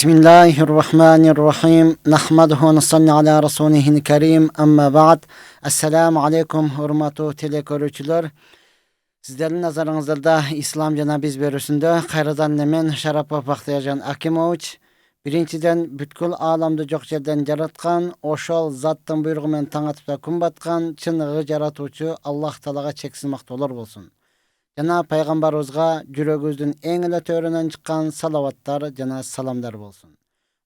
Bismillahirrahmanirrahim. Nahmaduhu ve nusalli ala rasulihil kerim. Amma ba'd. Assalamu alaikum hurmatly telekörüçüler. Sizlerin nazarınızda İslam jana biz berüsünde hayradan nemen Şarap Paxtajan Akimoviç birinciden bütkül alamda jok jerden jaratkan, oşol zattın buyruğu men taң atıpta kun batkan, çыныğı jaratuvçu Allah Taalaga çeksiz maktolar bolsun. Jana Peygambarыбызга жүрөгүбүздүн эң эле төрүнөн чыккан салаваттар жана саламдар болсун.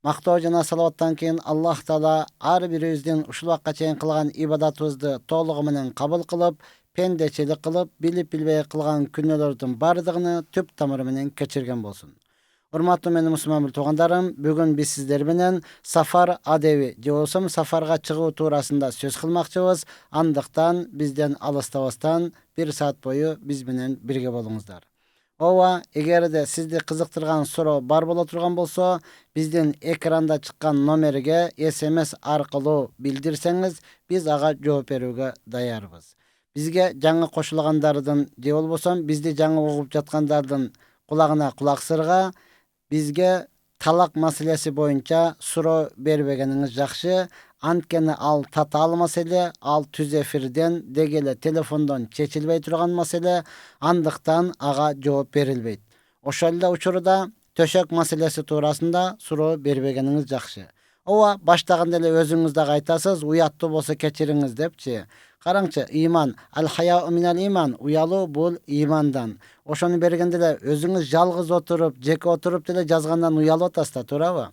Мактоо жана салаваттан кийин Аллах Таала ар бирибиздин ушул вакытка чейин кылган ибадатыбызды толугу менен кабыл кылып, пендечилик кылып, билип билбей кылган күнөөлөрдүн бардыгын түп тамыры менен кечирген болсун. Урматтуу менин мусулман туугандарым, бүгүн биз сиздер менен сафар адеби же болбосо сафарга чыгуу туурасында сөз кылмакчыбыз. Андыктан бизден алыстабастан 1 саат бою биз менен бирге болуңуздар. Ооба, эгерде сизди кызыктырган суроо бар боло турган болсо, биздин экранда чыккан номерге SMS аркылуу билдирсеңиз, биз ага жооп берүүгө даярбыз. Бизге жаңы кошулгандардын же болбосо бизди жаңы угуп жаткандардын кулагына кулак сырга бизге талак маселеси боюнча суроо бербегениңиз жакшы. Анткени ал татаал маселе, ал түз эфирден дегеле телефондон чечилбей турган маселе, андыктан ага жооп берилбейт. Ошол эле учурда төшөк маселеси туурасында суроо бербегениңиз жакшы. Ооба, баштаганда эле өзүңүз дагы айтасыз, уяттуу болсо кечириңиз депчи. Караңчы, иман, ал-хаяу минал иман, уялуу бул имандан. Ошону бергенде эле өзүңүз жалгыз отуруп, жеке отуруп деле жазгандан уялып атасыз да, туурабы?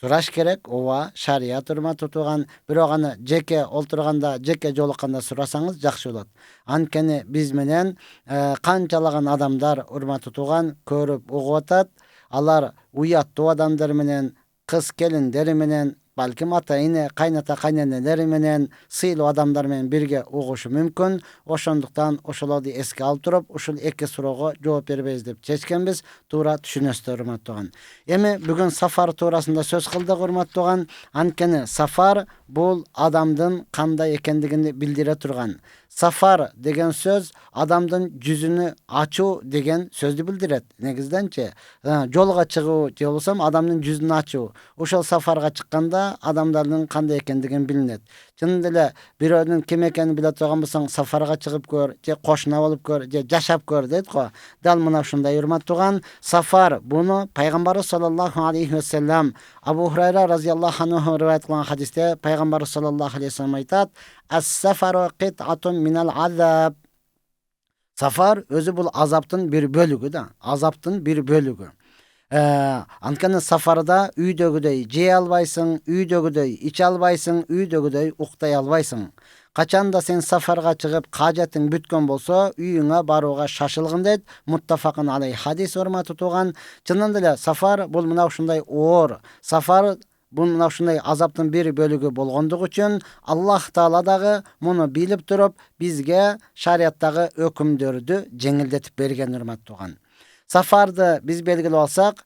Сураш керек, ооба, шарият урматы турган, бирок аны жеке олтурганда, жеке жолукканда сурасаңыз жакшы болот. Анткени биз менен канчалаган адамдар урматы турган көрүп угуп атат. Алар уяттуу адамдар менен, кыз келиндери менен, балким ата-эне, кайната кайненелери менен, сыйлуу адамдар менен бирге угушу мүмкүн. Ошондуктан ошолорду эске алып туруп, ушул эки суроого жооп бербейбиз деп чечкенбиз. Туура түшүнөсүздөр, урматтуу. Эми бүгүн сафар туурасында сөз кылдык, урматтуу. Анткени сафар бул адамдын кандай экендигин билдире турган. Сафар деген сөз адамдын жүзүнү ачуу деген сөздү билдирет. Негизденчи, жолго чыгуу же болбосо адамдын жүзүн ачуу. Ошол сафарга чыкканда адамдардын кандай экендигин билинет. Чынында эле бирөөнүн ким экенин биле турган болсоң, сафарга чыгып көр, же кошуна болуп көр, же жашап көр дейт го. Дал мына ушундай, урматтуу. Сафар буну Пайгамбарыбыз саллаллаху алейхи ва саллям Абу Хурайра разияллаху анху риваят кылган хадисте Пайгамбарыбыз саллаллаху алейхи ва саллям айтат: "Ас-сафару кит'атун минал азаб." Сафар өзү бул азаптын бир бөлүгү да, азаптын бир бөлүгү. Анткени сафарда үйдөгүдөй жей албайсың, үйдөгүдөй иче албайсың, үйдөгүдөй уктай албайсың. Качанда сен сафарга чыгып кажетиң бүткөн болсо, үйүңө барууга шашылгын дейт. Муттафакын алей хадис, урматтуу туган. Чынында эле сафар бул мына ушундай оор. Сафар бул мына ушундай азаптын бир бөлүгү болгондугу үчүн Аллах Таала дагы муну билип туруп бизге шариаттагы өкүмдөрдү жеңилдетип берген, урматтуу. Сафарды биз белгилеп алсак,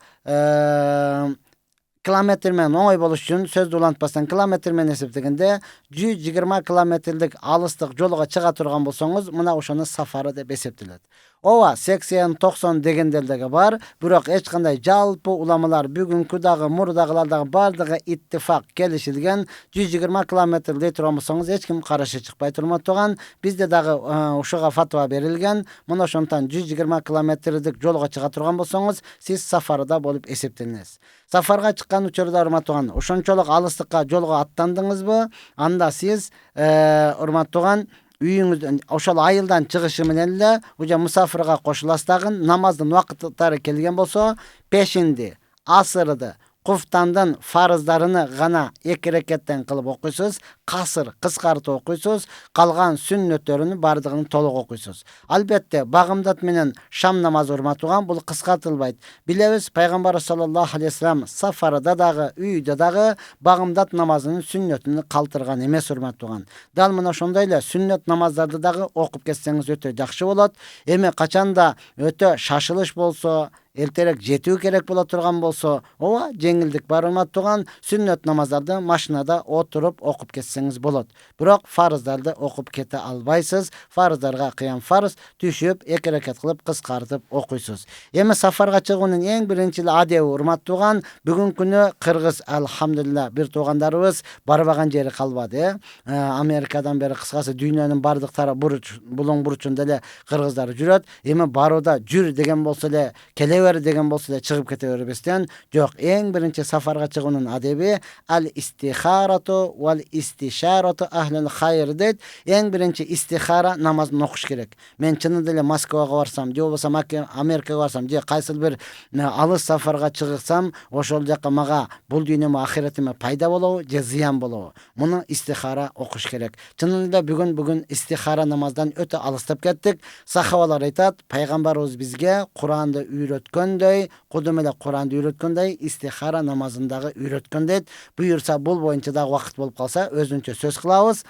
километр менен оңой болуш үчүн сөздү улантпастан километр менен эсептегенде 120 километрлик алыстык жолго чыга турган болсоңуз, мына ошону сафары деп эсептелет. Ооба, 80-90 дегендер дагы бар, бирок эч кандай жалпы уламалар бүгүнкү дагы, мурдагылар дагы бардыгы иттифак келишилген 120 километр дей турган болсоңуз, эч ким каршы чыкпай турматтаган. Бизде дагы ушуга фатва берилген. Мына ошондон 120 километрлик жолго чыга турган болсоңуз, сиз сафарда болуп эсептелесиз. Сафарга чыккан учурда, урматтуу, ошончолук алыстыкка жолго аттандыңызбы, анда сиз, урматтуу, үйүңүздөн ошол айылдан чыгышы менен эле уже мусафирга кошуласыз дагы. Намаздын убакыттары келген болсо, пешинди, асырды, куфтандын фарыздарын гана 2 рекеттен кылып окуйсуз, касыр, кыскартып окуйсуз, калган сүннөттөрүн бардыгын толук окуйсуз. Албетте, багымдат менен шам намазы, урматтуу, бул кыскартылбайт. Билебиз, Пайгамбар саллаллаху алейхи ва саллям сафарда дагы, үйдө дагы багымдат намазынын сүннөтүн калтырган эмес, урматтуу. Дал мына ошондой эле сүннөт намаздарды дагы окуп кетсеңиз өтө жакшы болот. Эми качанда өтө шашылыш болсо, эртерээк жетүү керек боло турган болсо, ооба жеңилдик бар урматтуу. Сүннөт намаздарды машинада отуруп окуп кетсеңиз болот. Бирок фарыздарды окуп кете албайсыз. Фарыздарга кыян фарыз түшүп, 2 ракат кылып кыскартып окуйсуз. Эми сафарга чыгуунун эң биринчи адеби урматтуу, бүгүнкү күнү кыргыз алхамдулилла бир туугандарыбыз барбаган жери калбады. Америкадан бери кыскасы дүйнөнүн бардык булуң бурчунда эле кыргыздар жүрөт. Эми барууда жүр деген болсо эле, келе бер деген болсо эле чыгып кете бербестен, жок, эң биринчи сафарга чыгуунун адеби ал-истихарату вал истишарату ахлил хайр дейт. Эң биринчи истихара намазын окуш керек. Мен чынында эле Москвага барсам, же болбосо Америкага барсам, же кайсыл бир алыс сафарга чыгсам, ошол жака мага бул дүйнөмө ахиретиме пайда болобу же зыян болобу? Муну истихара окуш керек. Чынында бүгүн истихара намаздан өтө алыстап кеттик. Сахабалар айтат, пайгамбарыбыз бизге Куранды үйрөткөндөй, кудум эле Куранды үйрөткөндөй, истихара намазындагы үйрөткөн дейт. Буюрса бул боюнча дагы убакыт болуп калса, өзүнчө сөз кылабыз.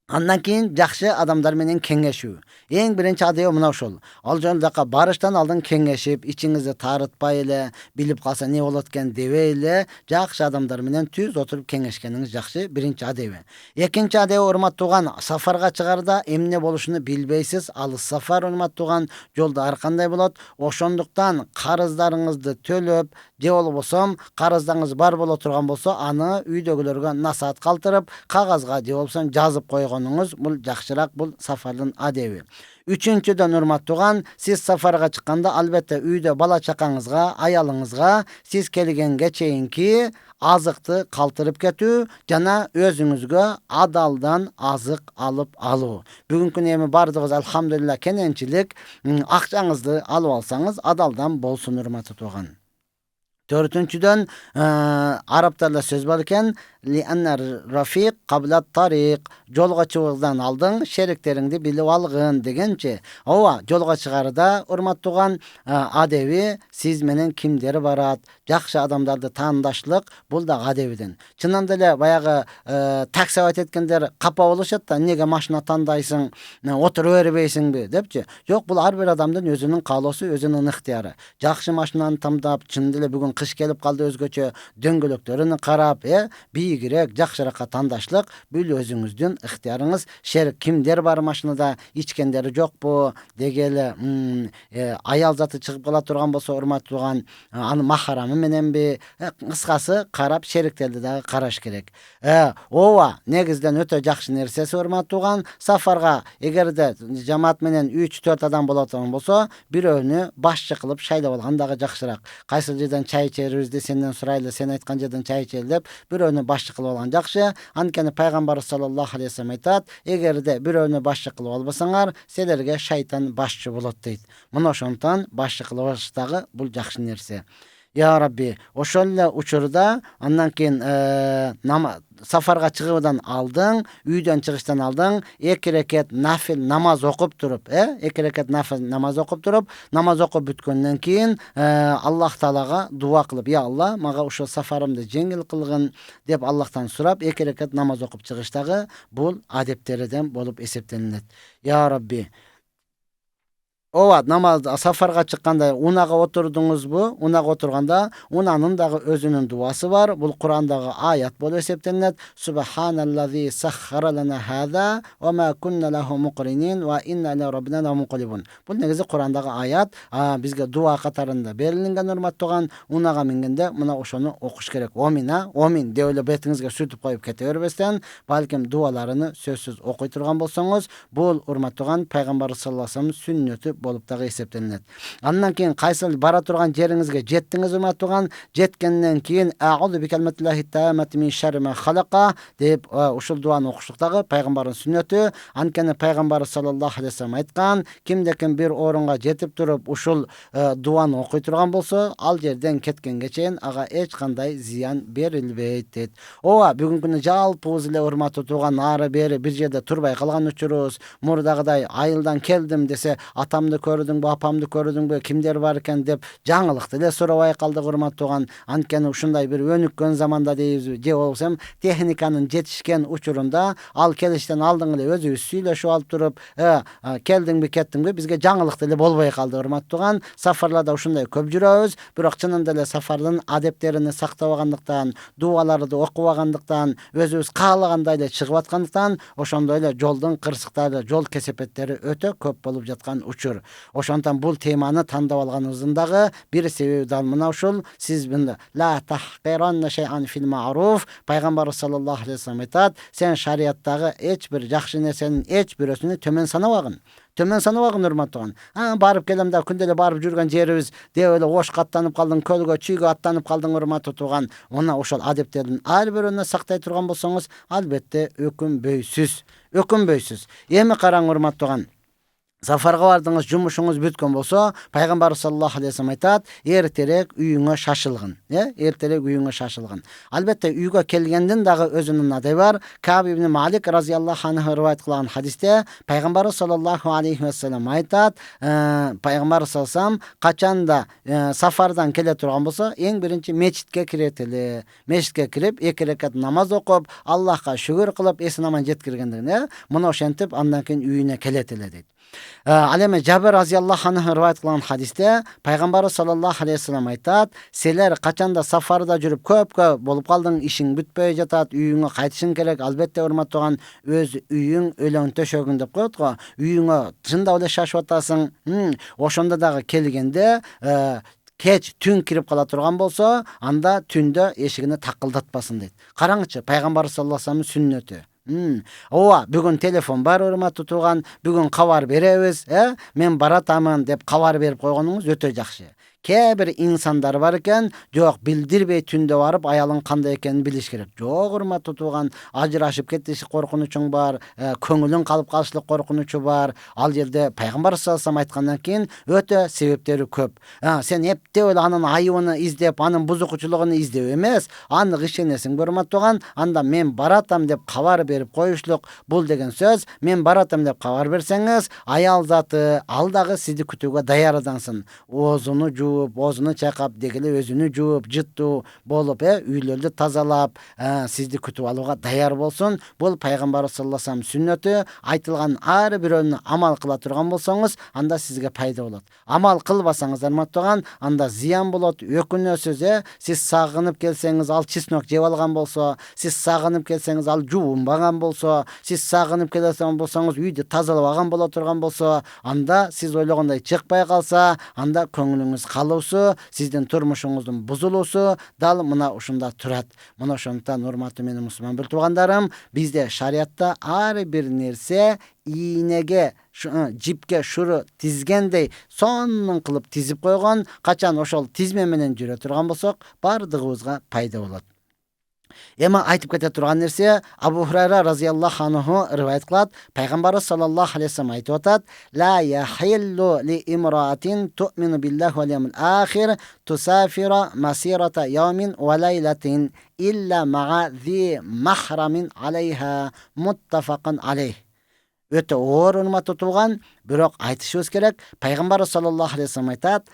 Андан кийин жакшы адамдар менен кеңешүү. Эң биринчи адеби мына ошол. Ал жолдакка барыштан алдын кеңешип, ичиңизди таарытпай эле, билип калса эмне болот экен дебей эле, жакшы адамдар менен түз отуруп кеңешкениңиз жакшы, биринчи адеби. Экинчи адеби урматтуу, сафарга чыгарда эмне болушуну билбейсиз. Алыс сафар урматтуу, жолдо ар кандай болот. Ошондуктан карыздарыңызды төлөп, же болбосо карыздарыңыз бар боло турган болсо, аны үйдөгүлөргө насаат калтырып, кагазга же болбосо жазып койгонуңуз бул жакшыраак, бул сафардын адеби. Үчүнчүдөн урматтуу, сиз сафарга чыкканда албетте үйдө бала чакаңызга, аялыңызга сиз келгенге чейинки азыкты калтырып кетүү жана өзүңүзгө адалдан азык алып алуу. Бүгүнкү күнү эми бардыгыбыз алхамдулилла кененчилик, акчаңызды алып алсаңыз адалдан болсун урматтуу. Төртүнчүдөн арабтарда сөз бар экен, ли аннар рафиq qabla tariq, жолго чыгуудан алдын шериктериңди билип алгын дегенче. Ооба, жолго чыгарда урматтуу, адеби сиз менен кимдер барат, жакшы адамдарды таандашлык, бул да адебиден. Чынында эле баягы такси айткендер капа болушат да, неге машина тандайсың, отура бербейсиңби депчи. Жок, бул ар бир адамдын өзүнүн каалоосу, өзүнүн ыктыяры. Жакшы машинаны тандап, чынында эле бүгүн кыш келип калды, өзгөчө дөңгөлөктөрүн карап, бийигирээк, жакшыракка тандашлык бул өзүңүздүн ыктыярыңыз. Шерик кимдер бар машинада, ичкендери жокпу, дегеле аял заты чыгып кала турган болсо урматтуу, аны махарамы мененби, кыскасы карап шериктерди дагы караш керек. Ооба, негизден өтө жакшы нерсеси урматтуу, сафарга эгерде жамаат менен 3-4 адам боло турган болсо, бирөөнү башчы кылып шайлап алган дагы жакшыраак. Кайсыл жерден чай ичерибизди сенден сурайлы, сен айткан жерден чай ичели деп бирөөнү башчы кылып алган жакшы. Анткени пайгамбар саллаллаху алейхи вассалам айтат, эгерде бирөөнү башчы кылып албасаңар, силерге шайтан башчы болот дейт. Мына ошондон башчы кылып алыш дагы бул жакшы нерсе. Я Рабби, ошол эле учурда андан кийин сафарга чыгуудан алдын, үйдөн чыгыштан алдын 2 ракат нафил намаз окуп туруп, 2 ракат нафил намаз окуп туруп, намаз окуп бүткөндөн кийин Аллах Таалага дуа кылып, я Алла, мага ушул сафарымды жеңил кылгын деп Аллахтан сурап 2 ракат намаз окуп чыгыштагы бул адептерден болуп эсептелинет. Я Рабби, ооба, намаз сафарга чыкканда унага отурдуңузбу? Унага отурганда унанын дагы өзүнүн дуасы бар. Бул Курандагы аят болуп эсептелинет. Субханаллази саххара лана хаза ва ма кунна лаху муқринин ва инна ила раббина ламунқалибун. Бул негизи Курандагы аят, бизге дуа катарында берилген урматтуу. Унага мингенде мына ошону окуш керек. Омин деп эле бетиңизге сүртүп коюп кете бербестен, балким дуаларыны сөзсүз окуй турган болсоңуз, бул урматтуу пайгамбар саллаллаху алейхи вассалам сүннөтү болуп дагы эсептелинет. Андан кийин кайсыл бара турган жериңизге жеттиңиз урматтуу, жеткенден кийин а'уду би калматиллахи таамати мин шарри ма халака деп ушул дуаны окуштагы пайгамбардын сүннөтү. Анткени пайгамбар саллаллаху алейхи вассалам айткан, кимде-ким бир орунга жетип туруп ушул дуаны окуй турган болсо, ал жерден кеткенге чейин ага эч кандай зыян берилбейт дейт. Ооба, бүгүнкү күнү жалпыбыз эле урматтуу ары бери бир жерде турбай калган учурубуз, мурдагыдай айылдан келдим десе, атам атамды көрдүңбү, апамды көрдүңбү, кимдер бар экен деп жаңылыкты эле сурабай калдык, урматтууган. Анткени ушундай бир өнүккөн заманда дейбизби, же болбосо техниканын жетишкен учурунда ал келиштен алдың эле өзүбүз сүйлөшүп алып туруп, келдиңби, кеттиңби, бизге жаңылык эле болбой калды, урматтууган. Сафарларда ушундай көп жүрөбүз, бирок чынында эле сафардын адептерин сактабагандыктан, дубаларды окубагандыктан, өзүбүз каалагандай эле чыгып аткандыктан, ошондой эле жолдун кырсыктары, жол кесепеттери өтө көп болуп жаткан учур. Ошондон бул теманы тандап алганыбыздын дагы бир себеби дал мына ушул. Сиз мында ла тахкиранна шай'ан фил ма'руф, пайгамбар саллаллаху алейхи вассалам айтат, сен шариаттагы эч бир жакшы нерсенин эч бирөсүнү төмөн санабагын. Төмөн санабагын, урматтууган. Барып келем да күндө эле барып жүргөн жерибиз деп эле ошко аттанып калдың, көлгө, чүйгө аттанып калдың, урматтууган. Мына ошол адептердин ар бирөөнү сактай турган болсоңуз, албетте өкүнбөйсүз. Эми караң, урматтууган. Сафарга бардыңыз, жумушуңуз бүткөн болсо, пайгамбар саллаллаху алейхи вассалам айтат, эртерээк үйүңө шашылгын. Эртерээк үйүңө шашылгын. Албетте үйгө келгендин дагы өзүнүн адабы бар. Каб ибн Малик разияллаху анху ривайет кылган хадисте пайгамбар саллаллаху алейхи вассалам айтат, пайгамбар саллаллаху алейхи вассалам качанда сафардан келе турган болсо, эң биринчи мечитке кирет эле. Мечитке кирип, 2 рекат намаз окуп, Аллахка шүгүр кылып, эсин аман жеткиргенден, мына ошентип андан кийин үйүнө келет эле дейт. Ал эми Жабир разияллаху анху ривайет кылган хадисте пайгамбар саллаллаху алейхи вассалам айтат, силер качанда сафарда жүрүп көпкө болуп калдың, ишиң бүтпөй жатат, үйүңө кайтышың керек. Албетте, урматтууган, өз үйүң өлөң төшөгүң деп коет го. Үйүңө чындап эле шашып атасың. Ошондо дагы келгенде кеч түн кирип кала турган болсо, анда түндө эшигине такылдатпасын дейт. Караңычы, пайгамбар саллаллаху алейхи вассалам сүннөтү. Бүгүн телефон бар, урматтуу тууган, бүгүн кабар беребиз, мен баратамын деп кабар берип койгонуңуз өтө жакшы. Кээ бир инсандар бар экен, жок, билдирбей түндө барып аялың кандай экенин билиш керек. Жок, урматтуу тууган, ажырашып кетиш коркунучуң бар, көңүлүң калып калышлык коркунучу бар. Ал жерде пайгамбар саллаллаху алейхи вассалам айткандан кийин өтө себептери көп. Сен эптеп эле анын айыбын издеп, анын бузукчулугун издеп эмес, анык ишенесиң, урматтууган. Анда мен баратам деп кабар берип коюшлук, бул деген сөз, мен баратам деп кабар берсеңиз, аял заты ал дагы сизди күтүүгө даярдансын. Оозуну оозуну чайкап, дегеле өзүнү жууп, жыттуу болуп, үйлөрдү тазалап, сизди күтүп алууга даяр болсун. Бул пайгамбар саллаллаху алейхи вассалам сүннөтү. Айтылган ар бирөөнү амал кыла турган болсоңуз, анда сизге пайда болот. Амал кылбасаңыз, урматтууган, анда зыян болот, өкүнөсүз. Сиз сагынып келсеңиз, ал чеснок жеп алган болсо, сиз сагынып келсеңиз, ал жуунбаган болсо, сиз сагынып келесиң болсоңуз, үйдү тазалабаган боло турган болсо, анда сиз ойлогондой чыкпай калса, анда көңүлүңүз калуусу, сиздин турмушуңуздун бузулуусу дал мына ушунда турат. Мына ошондуктан, урматтуу менин мусулман бир туугандарым, бизде шариатта ар бир нерсе ийнеге, жипке шуру тизгендей сонун кылып тизип койгон. Качан ошол тизме менен жүрө турган болсок, бардыгыбызга пайда болот. Эми айтып кете турган нерсе, Абу Хурайра разияллаху анху ривайет кылат, пайгамбар саллаллаху алейхи вассалам айтып атат, ла яхиллу ли имраатин ту'мину биллахи вал яумил ахир тусафира масирата яумин ва лайлатин илля мага зи махрамин алейха, муттафакун алейх. Өтө оор, урматтуу тууган, бирок айтышыбыз керек. Пайгамбар саллаллаху алейхи вассалам айтат,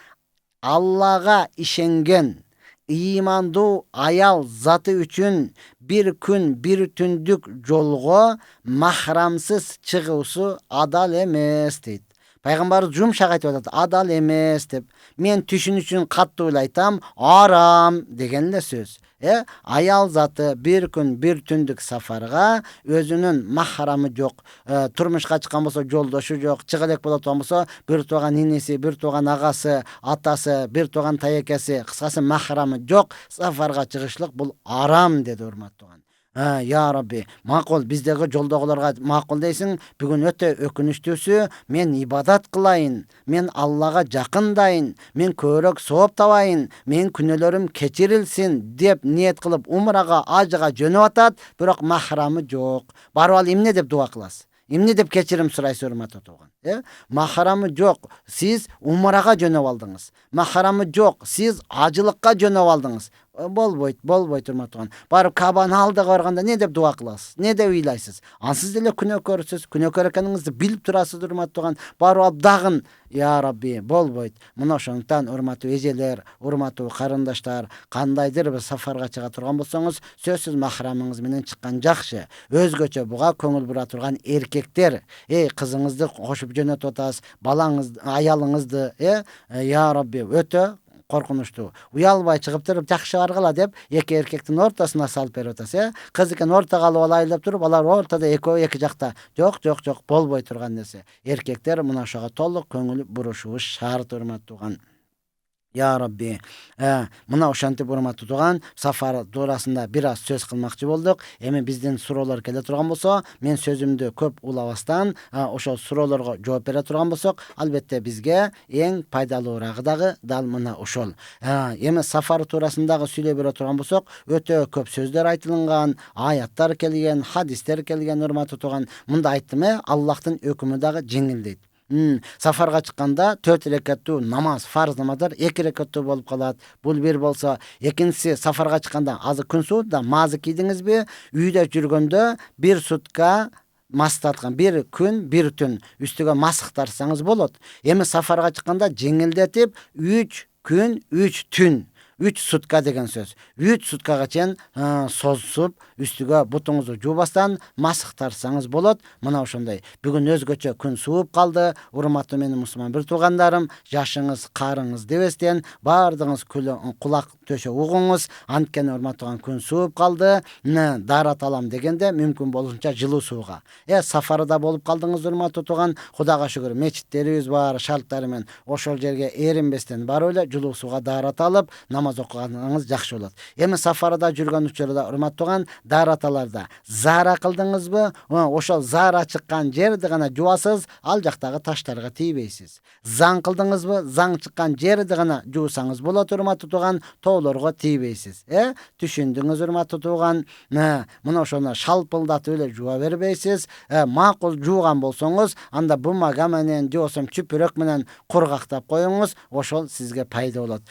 Аллага ишенген имандуу аял заты үчүн бир күн бир түндүк жолго махрамсыз чыгуусу адал эмес дейт. Пайгамбар жумшак айтып атат, адал эмес деп. Мен түшүн үчүн катуу эле айтам, арам деген эле сөз. Аял заты бир күн бир түндүк сафарга өзүнүн махрамы жок, турмушка чыккан болсо жолдошу жок, чыга элек болот болсо бир тууган инеси, бир тууган агасы, атасы, бир тууган таекеси, кыскасы махрамы жок сафарга чыгышлык, бул арам деди, урматтууган. Я Рабби, макул, биздеги жолдогуларга макул дейсиң. Бүгүн өтө өкүнүчтүүсү, мен ибадат кылайын, мен Аллага жакындайын, мен көбүрөөк сооп табайын, мен күнөөлөрүм кечирилсин деп ниет кылып умрага, ажыга жөнөп атат, бирок махрамы жок. Барып ал эмне деп дуа кыласыз? Эмне деп кечирим сурайсыз, урматтуу тууган? Махрамы жок, сиз умрага жөнөп алдыңыз. Махрамы жок, сиз ажылыкка жөнөп алдыңыз. болбойт урматтуу. Барып Кабанын алдыга барганда не деп дуа кыласыз? Не деп ыйлайсыз? Ансыз деле күнөөкөрсүз. Күнөөкөр экениңизди билип турасыз урматтуу. Барып алып дагын я Рабби болбойт. Мына ошондуктан урматтуу эжелер, урматтуу карындаштар, кандайдыр бир сафарга чыга турган болсоңуз, сөзсүз махрамыңыз менен чыккан жакшы. Өзгөчө буга көңүл бура турган эркектер, кызыңызды кошуп жөнөтүп атасыз, балаңыз, аялыңызды, я Рабби өтө коркунучтуу. Уялбай чыгып туруп жакшы баргыла деп эки эркектин ортосуна салып берип атасыз, Кыз экен ортого алып алайын деп туруп, алар ортодо экөө эки жакта. Жок, болбой турган нерсе. Эркектер мына ошого толук көңүл бурушубуз шарт урматтуу. Я Рабби, мына ошентип урматтуу туган, сафар туурасында бир аз сөз кылмакчы болдук. Эми биздин суроолор келе турган болсо, мен сөзүмдү көп улабастан, ошол суроолорго жооп бере турган болсок, албетте бизге эң пайдалуурагы дагы дал мына ошол. Эми сафар туурасындагы сүйлөй бере турган болсок, өтө көп сөздөр айтылган, аяттар келген, хадистер келген урматтуу туган. Мында айттым, Аллахтын өкүмү дагы жеңилдейт. Сафарга чыкканда 4 рекаттуу намаз, фарз намаздар 2 рекаттуу болуп калат. Бул бир болсо, экинчиси сафарга чыкканда азыр күн суук да мазы кийдиңизби? Үйдө жүргөндө 1 сутка мастаткан, 1 күн 1 түн үстүгө масык тартсаңыз болот. Эми сафарга чыкканда жеңилдетип 3 күн 3 түн 3 сутка деген сөз. 3 суткага чейин созуп, үстүгө бутуңузду жуубастан масык тартсаңыз болот. Мына ошондой. Бүгүн өзгөчө күн сууп калды. Урматтуу менин мусулман бир туугандарым, жашыңыз, карыңыз дебестен баардыгыңыз кулак төшө угуңуз. Анткени урматтуу күн сууп калды. Дарат алам дегенде мүмкүн болушунча жылуу сууга. Сафарда болуп калдыңыз урматтуу туган. Кудайга шүгүр, мечиттерибиз бар, шарттары менен ошол жерге эринбестен барып эле жылуу сууга дарат алып намаз окуганыңыз жакшы болот. Эми сафарда жүргөн учурда урматтууган, дараталарда зара кылдыңызбы? Ошол зара чыккан жерди гана жуасыз, ал жактагы таштарга тийбейсиз. Заң кылдыңызбы? Заң чыккан жерди гана жуусаңыз болот урматтуу туган, тоолорго тийбейсиз. Түшүндүңүз урматтуу туган? Мына ошону шалпылдатып эле жуа бербейсиз. Макул жууган болсоңуз, анда бумага менен же болсо чүпүрөк менен кургактап коюңуз, ошол сизге пайда болот.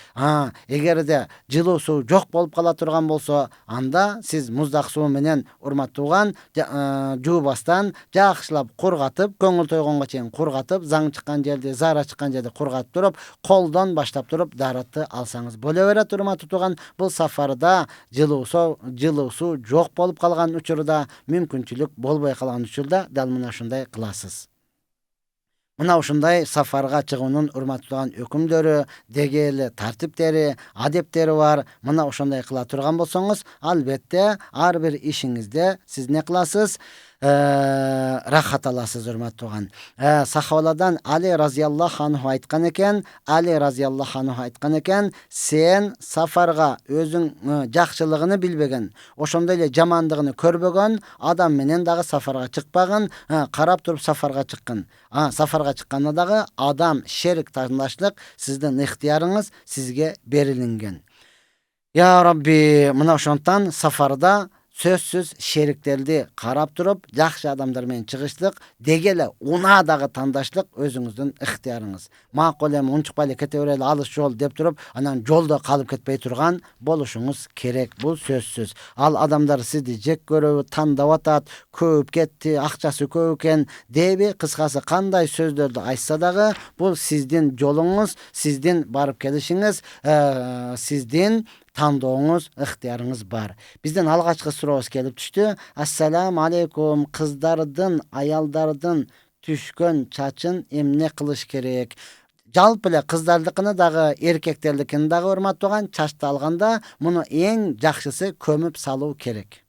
Эгерде жылуу суу жок болуп кала турган болсо, анда сиз муздак суу менен урматтууган жуубастан жакшылап кургатып, көңүл тойгонго чейин кургатып, заң чыккан жерди, зара чыккан жерди кургатып туруп, колдон баштап туруп даратты алсаңыз боло берет урматтуу туган. Бул сафарда жылуу суу жок болуп калган учурда, мүмкүнчүлүк болбой калган учурда дал мына ушундай кыласыз. Мына ушундай сафарга чыгуунун урматтуу өкүмдөрү, дегели тартиптери, адептери бар. Мына ошондой кыла турган болсоңуз, албетте ар бир ишиңизде сиз не кыласыз? Рахат аласыз урматтууган. Сахабалардан Али разияллаху анху айткан экен, сен сафарга өзүң жакшылыгын билбеген, ошондой эле жамандыгын көрбөгөн адам менен дагы сафарга чыкпагын, карап туруп сафарга чыккын. Сафарга чыкканда дагы адам шерик таңдашлык сиздин ыктыярыңыз сизге берилинген. Я Рабби, мына ошондон сафарда сөзсүз шериктерди карап туруп, жакшы адамдар менен чыгышлык, дегеле унаадагы таңдашлык өзүңүздүн ыктыярыңыз. Макул эми унчукпай эле кете берели, алыс жол деп туруп, анан жолдо калып кетпей турган болушуңуз керек. Бул сөзсүз. Ал адамдар сизди жек көрөбү, тандап атат, көп кетти, акчасы көп экен деби, кыскасы кандай сөздөрдү айтса дагы, бул сиздин жолуңуз, сиздин барып келишиңиз, сиздин тандооңуз, ыктыярыңыз бар. Бизден алгачкы сурообуз келип түштү. Ассаламу алейкум, кыздардын, аялдардын түшкөн чачын эмне кылыш керек? Жалпы эле кыздардыкыны дагы, эркектердикини дагы урматтууган, чачты алганда муну эң жакшысы көмүп салуу керек.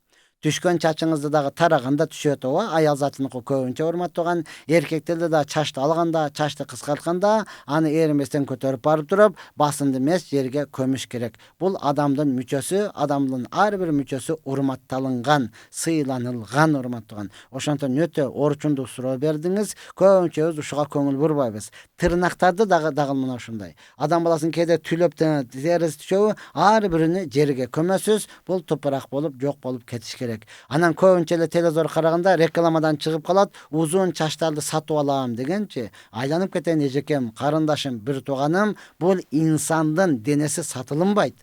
Түшкөн чачыңызды дагы тараганда түшөт, аял затыныкы көбүнчө урматтууган. Эркектерде да чачты алганда, чачты кыскартканда, аны эринбестен көтөрүп барып туруп, басымды эмес жерге көмүш керек. Бул адамдын мүчөсү, адамдын ар бир мүчөсү урматталынган, сыйланылган урматтууган. Ошондон өтө орчундук суроо бердиңиз. Көбүнчөбүз ушуга көңүл бурбайбыз. Тырнактарды дагы мына ушундай. Адам баласын кээде түлөп териси түшөбү, ар бирини жерге көмөсүз. Бул топурак болуп, жок болуп кетиш керек. Анан көбүнчө эле телевизор караганда рекламадан чыгып калат, узун чачтарды сатып алам дегенчи. Айланып кетейин эжекем, карындашым, бир тууганым, бул инсандын денеси сатылынбайт.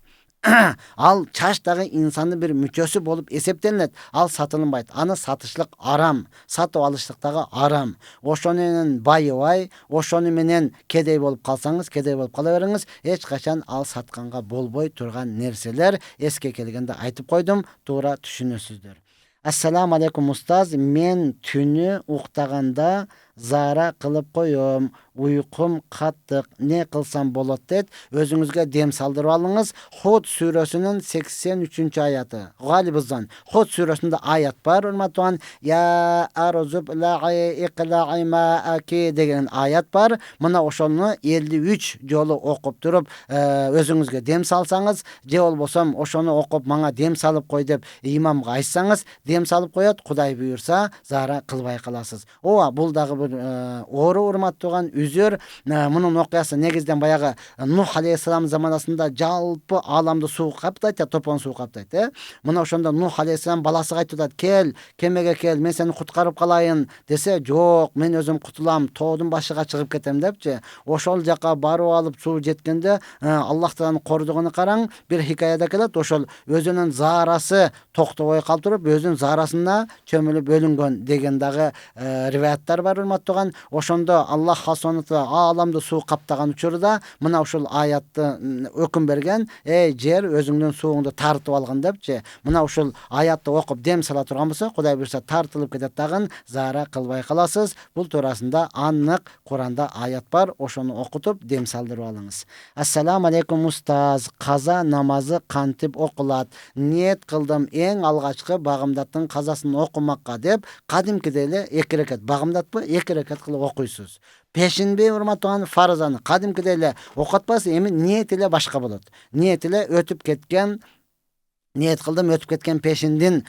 Ал чачтагы инсандын бир мүчөсү болуп эсептелинет. Ал сатылынбайт. Аны сатышлык арам, сатып алыштык дагы арам. Ошону менен байыбай, ошону менен кедей болуп калсаңыз, кедей болуп кала бериңиз. Эч качан ал сатканга болбой турган нерселер. Эске келгенде айтып койдум, туура түшүнөсүздөр. Ассаламу алейкум устаз. Мен түнү уктаганда зара кылып коем. Уйкум каттык. Не кылсам болот дейт. Өзүңүзгө дем салдырып алыңыз. Худ сүрөсүнүн 83-аяты. Галибыздан. Худ сүрөсүндө аят бар, урматтуу. Я арзуб лаи иqla'i ma'aki деген аят бар. Мына ошону 53 жолу окуп туруп, өзүңүзгө дем салсаңыз, же болбосо ошону окуп мага дем салып кой деп имамга айтсаңыз, дем салып коет. Кудай буйрса, зара кылбай каласыз. Ооба, бул дагы бир оору, урматтуу үзүр. Мунун окуясы негизден баягы Нух алейхиссалам заманасында жалпы ааламды суу каптайт, топон суу каптайт. Мына ошондо Нух алейхиссалам баласыга айтып атат: "Кел, кемеге кел, мен сени куткарып калайын" десе, "Жок, мен өзүм кутулам, тоодун башыга чыгып кетем" депчи. Ошол жака барып алып суу жеткенде, Аллах Тааланын кордугуну караң, бир хикаяда келет, ошол өзүнүн заарасы токтобой калып туруп, өзүнүн заарасына чөмүлүп өлүнгөн деген дагы риваяттар бар, урматтуу. Ошондо Аллах ааламды суу каптаган учурда мына ушул аятты өкүм берген: "Эй жер, өзүңдүн сууңду тартып алгын" депчи. Мына ушул аятты окуп дем сала турган болсо, Кудай буйрса тартылып кетет дагы, зара кылбай каласыз. Бул туурасында анык Куранда аят бар. Ошону окутуп дем салдырып алыңыз. Ассаламу алейкум устаз. Каза намазы кантип окулат? Ниет кылдым эң алгачкы багымдаттын казасын окумакка деп, кадимкидей эле 2 рекат багымдатпы 2 рекат кылып окуйсуз. Пешинби, урматтуу, фарзаны кадимкидей эле окутпайсыз, эми ниет эле башка болот. Ниет эле өтүп кеткен, ниет кылдым өтүп кеткен пешиндин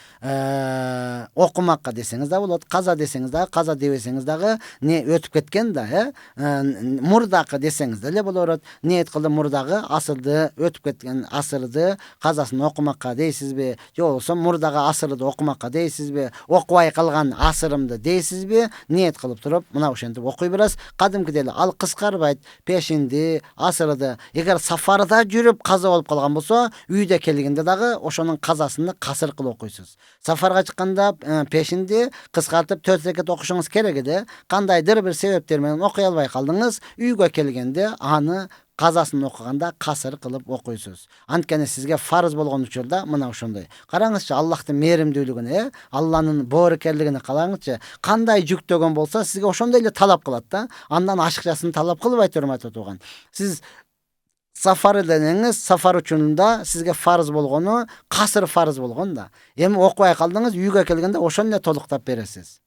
окумакка десеңиз да болот, каза десеңиз да, каза дебесеңиз дагы, не өтүп кеткен да, мурдакы десеңиз деле боло берет. Ниет кылдым мурдагы асырды, өтүп кеткен асырды казасын окумакка дейсизби, же болбосо мурдагы асырды окумакка дейсизби, окубай калган асырымды дейсизби? Ниет кылып туруп, мына ошентип окуй бересиз. Кадимкидей эле ал кыскарбайт. Пешинди, асырды. Эгер сафарда жүрүп каза болуп калган болсо, үйдө келгенде дагы ошонун казасын касыр кылып окуйсуз. Сафарга чыкканда пешинди кыскартып 4 рекат окушуңуз керек эди. Кандайдыр бир себептер менен окуй албай калдыңыз. Үйгө келгенде аны казасын окуганда касыр кылып окуйсуз. Анткени сизге фарз болгон учурда мына ошондой. Караңызчы, Аллахтын мээримдүүлүгүн, Алланын боорукерлигин караңызчы. Кандай жүктөгөн болсо, сизге ошондой эле талап кылат да. Андан ашыкчасын талап кылбайт, урматтуу туган. Сиз сафар эдеңиз, сафар учурунда сизге фарз болгону касыр фарз болгон да. Эми окубай калдыңыз, үйгө келгенде ошону эле толуктап бересиз.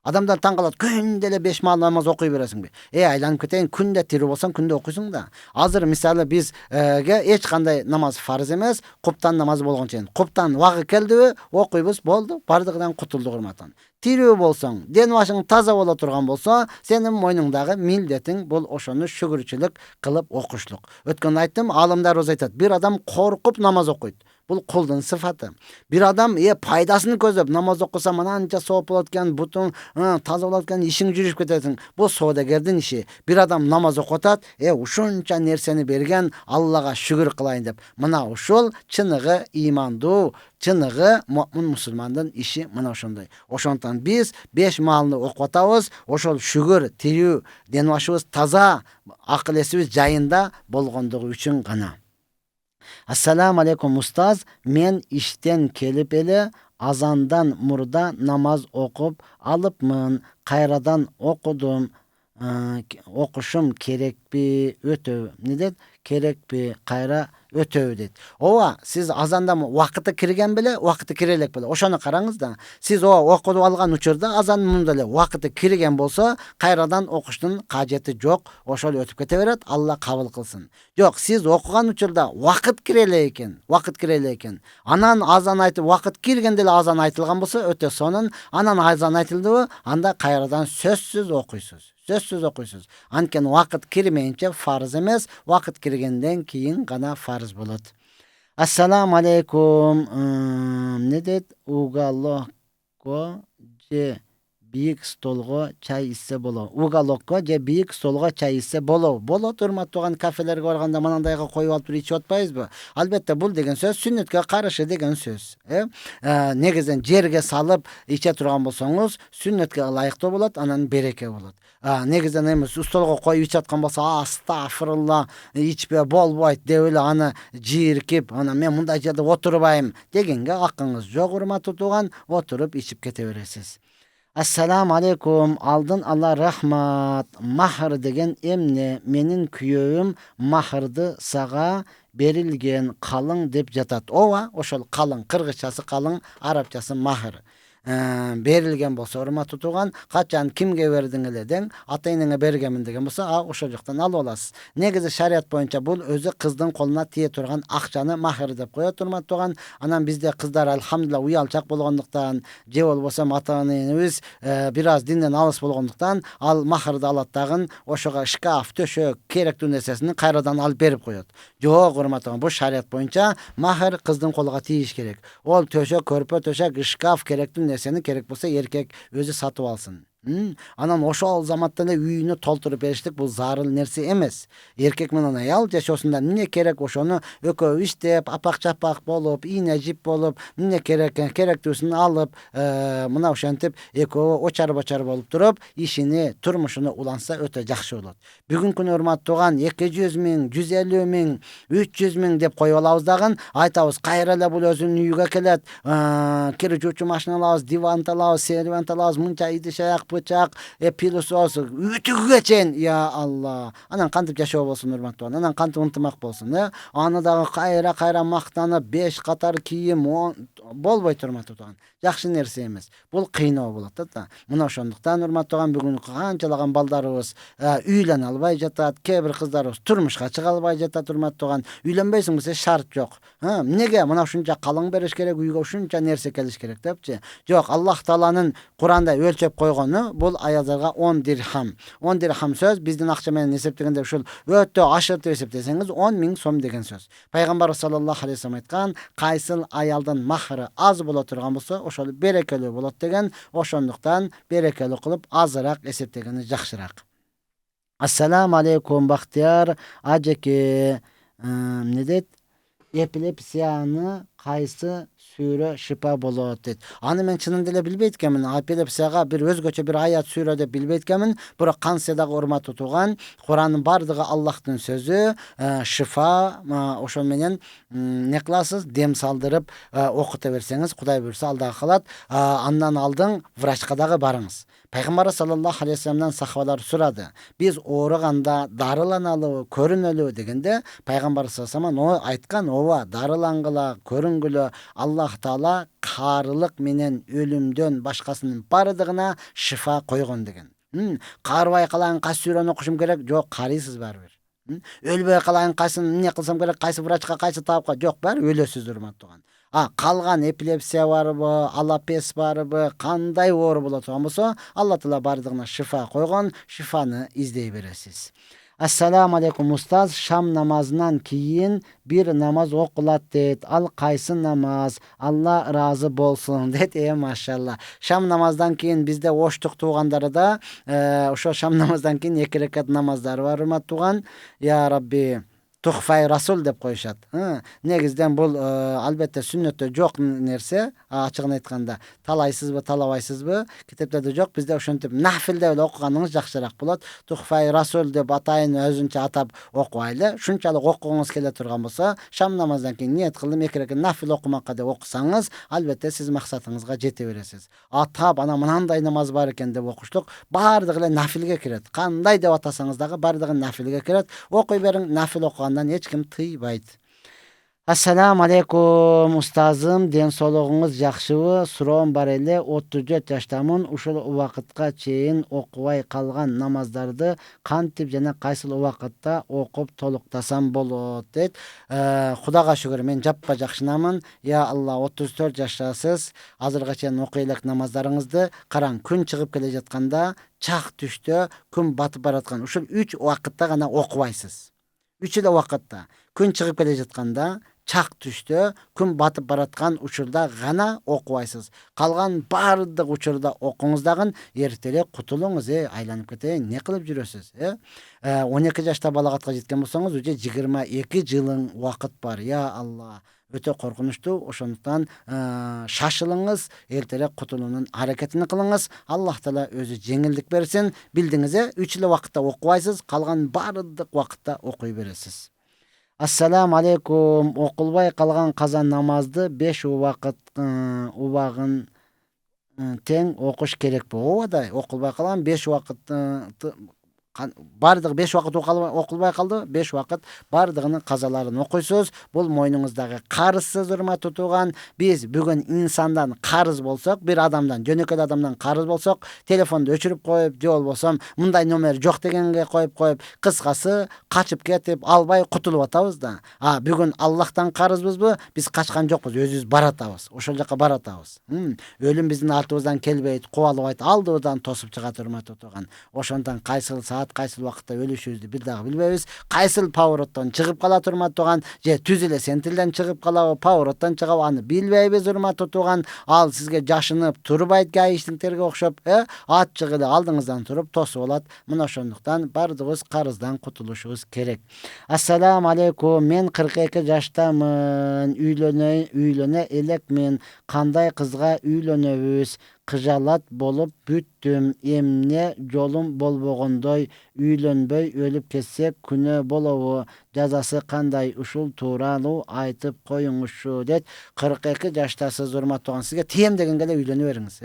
Адамдар таң калат: "Күндө эле 5 маал намаз окуй бересиңби?" Айланып кетейин, күндө тирүү болсоң, күндө окуйсуң да. Азыр мисалы бизге эч кандай намаз фарз эмес, куптан намаз болгон чейин. Куптан вагы келдиби, окуйбуз, болду, бардыгынан кутулдук, урматтан. Тирүү болсоң, ден башың таза боло турган болсо, сенин мойнуңдагы милдетиң бул ошону шүгүрчүлүк кылып окушлук. Өткөн айттым, алымдарыбыз айтат: бир адам коркуп намаз окуйт. Бул кулдун сыфаты. Бир адам пайдасын көзөп намаз окуса анча сооп болот экен, бутуң таза болот экен, ишиң жүрүп кетесиң. Бул соодагердин иши. Бир адам намаз окутат, ушунча нерсени берген Аллага шүгүр кылайын деп. Мына ушул чыныгы имандуу, чыныгы муъмин мусулмандын иши мына ошондой. Ошондон биз 5 маалны окуп атабыз, ошол шүгүр, тирүү, ден башыбыз таза, акыл эсибиз жайында болгондугу үчүн гана. Ассаламу алейкум устаз. Мен иштен келип эле азандан мурда намаз окуп алыпмын. Кайрадан окудум. Окушум керекпи, өтөбү? Не дейт? Керекпи, кайра өтөбү дейт. Ооба, сиз азандан вакыты кирген беле, вакыты кире элек беле. Ошону караңыз да. Сиз окуп алган учурда азандын мурда эле вакыты кирген болсо, кайрадан окуштун кажети жок. Ошол өтүп кете берет. Алла кабыл кылсын. Жок, сиз окуган учурда вакыт кире эле экен. Вакыт кире эле экен. Анан азан айтып, вакыт киргенде эле азан айтылган болсо, өтө сонун. Анан азан айтылдыбы, анда кайрадан сөзсүз окуйсуз. Сөзсүз окуйсуз. Анткени вакыт кирмейинче фарз эмес, вакыт киргенден кийин гана фарз болот. Ассаламу алейкум. Не дейт? Уголокко же büyük stolga çay içse bolo. Ugalokka je büyük stolga çay içse bolo. Bolo turmattuğan kafelerge barganda manandayga koyup alıp içip atpayızbı? Albatta bul degen söz sünnetke karşı degen söz. Negizden jerge salıp içe turgan bolsoňuz sünnetke layıkta bolat, anan bereke bolat. Negizden emes stolga koyup içip atkan bolsa astagfirullah içpe bolboyt dep ele ana jirkip ana men munda jerde oturbayım degenge hakkınız jok urmatly tugan, oturup içip kete beresiz. Assalamu alaikum. Aldın Allah rahmat. Mahr degen emne? Menin küyöğüm mahrdı sağa berilgen kalın dep jatat. Ova, oşol kalın. Kırgızçası kalın, Arapçası mahr. Berilgen bolsa urmat tutugan, kaçan kimge berdiňiz deň, ata-eneňe bergemin degen bolsa, oşol joktan alyp alasız. Negizi şariat boýunça bul özü kızdyň koluna tiye turgan akçany mahr dep goýa turmat tugan. Anan bizde kızlar alhamdulillah uyalçak bolgonduktan, je bolbosa ata-enemiz biraz dinden alys bolgonduktan, al mahrdy alat dagyn oşoga şkaf, töşök, kerekli nersesini kayradan alyp berip goýat. Jok urmat tugan, bu şariat boýunça mahr kızdyň koluga tiyiş gerek. Ol töşök, körpö töşök, şkaf kerekli seni gerek bolsa erkek özü satıp alsın. Anan oşol zamatda üýüni tolturup berişlik bu zarıl nerse emes. Erkek menen ayal jaşosunda ne kerek oşonu ökö iştep, apak-çapak bolup, iğne jip bolup, ne kerekdüsini alıp, mına oşantip eko oçar-boçar bolup turup, işini, turmuşunu ulansa öte jakşı bolat. Bugünkü urmat tugan 200 000, 150 000, 300 000 dep koyup alabız dagın, aytabız kayra ele bul özünün üýüge kelet, kirjuçu maşina alabız, divan alabız, servan alabız, munça idişayak bıçak, pilosos, ütüge geçen, ya Allah. Anan kantıp yaşao bolsun urmat tugan, anan kantıp unutmak bolsun. Ana dagı kayra maktanyp 5 katar kiyim bolboy turmat tugan. Jakşı nerse emes. Bul kıynaw bolat da. Muna oşonduktan urmat tugan bugün kançalagan baldarыбыз üýlen albay jatat, kebir kızlarыбыз turmuşga çıga albay jatat urmat tugan. Üýlenbeysiň bolsa şart jok. Nege muna şunça kalyň beriş gerek, üýge şunça nerse keliş gerek depçi. Jok, Allah Taalanyň Kur'anda ölçep koygonu bul ayazlarga 10 dirham. 10 dirham söz bizden akça menen eseplegende şol ötö aşırtı esepleseňiz 10 000 som degen söz. Paýgambar sallallahu aleyhi ve sellem aýtgan, kaýsyl ayaldan mahry az bola turgan bolsa oşol berekeli bolat degen, oşonduktan berekeli kılıp azırak eseplegeni jakşyrak. Assalamu aleykum Bahtiyar ajeke, ne det? Epilepsiyany kaýsy sure şifa bolat det. Any men çynynda ele bilbeýtkemin, epilepsiyaga bir özgöçe bir ayat sure dep bilbeýtkemin, bura kansedagy urmat tutugan, Kur'anyň bardygy Allah'tyň sözü, şifa, oşo menen ne kılasız? Dem saldyryp okuta berseňiz, Hudaý buyursa aldaga kalat. Andan aldyň wraçka dagy barıňız. Paýgambar sallallahu aleyhi ve sellemden sahabalar surady. Biz oğraganda darılanalı, körünölü degende Paýgambar sallallahu aleyhi ve sellem o aýtgan, owa darılangıla, körüngülü Allah Taala karılık menen ölümden başkasının bardygyna şifa koygon degen. Karbay kalan kaç süreni okuşum gerek? Jok, karysız barber. Ölbey kalan kaçsın ne kılsam gerek? Kaysı wraçka, kaysı tabipka? Jok, bar ölösüz urmat tugan. Kalgan epilepsiya barby, alapes barby, kanday oor bola turgan bolsa, Allah Taala bardygyna şifa koygon, şifany izley beresiz. Assalamu aleykum ustaz, şam namazından kiyin bir namaz okulat det. Al kaysın namaz, Allah razı bolsun det. Maşallah. Şam namazdan kiyin bizde oştuk tuğandары da, oşo şam namazdan kiyin 2 rekat namazlar var urmat tuğan. Ya Rabbi, Tuhfay Rasul dep koyuşat. Negizden bul albatta sünnetde jok nerse, açıgyn aýtkanda talaýsyzby, talabaýsyzby, kitaplarda jok. Bizde oşontip nafilde öle okuganyňyz jakşyrak bolat. Tuhfay Rasul dep ataýyn özünçe atap okuwaýly. Şunçalyk okugyňyz kele turgan bolsa, şam namazdan keyin niyet kıldım 2 rekat nafil okumakka dep okusaňyz, albatta siz maksadyňyzga jete beresiz. Atap ana mınanday namaz bar eken dep okuşluk bardygy nafilge kiret. Kanday dep atasaňyz dagı bardygy nafilge kiret. Okuy beriň, nafil okugandan hiç kim tıybaydı. Assalamu aleykum ustazım, den soluğunuz jakşyby? Surawam bar ele, 34 ýaşdamyn, uşul wagtga çeyin okuway kalgan namazdарды kantip jana kaýsyl wagtda okup toluktasam bolat det. Hudaga şükür men jappa jakşynamyn. Ya Allah, 34 ýaşdasyz, azyrga çeyin okuýlak namazlaryňyzdy. Karaň, gün çygyp kele jatkanda, çak düştü, gün batyp baratgan. Uşul 3 wagtda gana okuwaýsyz. 3 wagtda. Gün çygyp kele jatkanda, чак түштө, күн батып бараткан учурда гана окубайсыз. Калган бардык учурда окуңуз дагы эртерээк кутулуңуз. Айланып кетейин, эмне кылып жүрөсүз? 12 жашта балагатка жеткен болсоңуз, уже 22 жылың убакыт бар. Я Алла, өтө коркунучтуу. Ошондуктан шашылыңыз, эртерээк кутулуунун аракетин кылыңыз. Аллах Таала өзү жеңилдик берсин. Билдиңиз, 3 жыл убакытта окубайсыз, калган бардык убакытта окуй бересиз. Ассаламу алейкум. Окулбай калган каза намазды 5 убакыт убагын тең окуш керекпи? Ооба, окулбай калган 5 убакыт бардыгы 5 убакыт окулбай калды, 5 убакыт бардыгынын казаларын окуйсуз. Бул мойнуңуздагы карызсыз, урматтуу тууган. Биз бүгүн инсандан карыз болсок, бир адамдан, жөнөкөй адамдан карыз болсок, телефонду өчүрүп коюп, же болбосом мындай номер жок дегенге коюп, кыскасы качып кетип, албай кутулуп атабыз да. Бүгүн Аллахтан карызбызбы? Биз качкан жокпуз, өзүбүз баратабыз. Ошол жака баратабыз. Өлүм биздин артыбыздан келбейт, кубалбайт, алдыбыздан тосуп чыгат, урматтуу тууган. Ошондон кайсыл саат, кайсыл убакытта өлүшүбүздү бир дагы билбейбиз. Кайсыл повороттон чыгып калат, урматтуу тууган, же түз эле сентилден чыгып калабы, повороттон чыгабы, аны билбейбиз, урматтуу тууган. Ал сизге жашынып турбайт, гаишниктерге окшоп, ачык эле алдыңыздан туруп тосуп алат. Мына ошондуктан бардыгыбыз карыздан кутулушубуз керек. Ассаламу алейкум. Мен 42 жаштамын. Үйлөнө элекмин. Кандай кызга үйлөнөбүз? Кыжалат болуп бүттүм. Эмне жолум болбогондой, үйлөнбөй өлүп кетсек күнөө болобу? Жазасы кандай? Ушул тууралуу айтып коюңузчу, дейт. 42 жаштасыз, урматтуу тууган. Сизге тием дегенге эле үйлөнө бериңиз.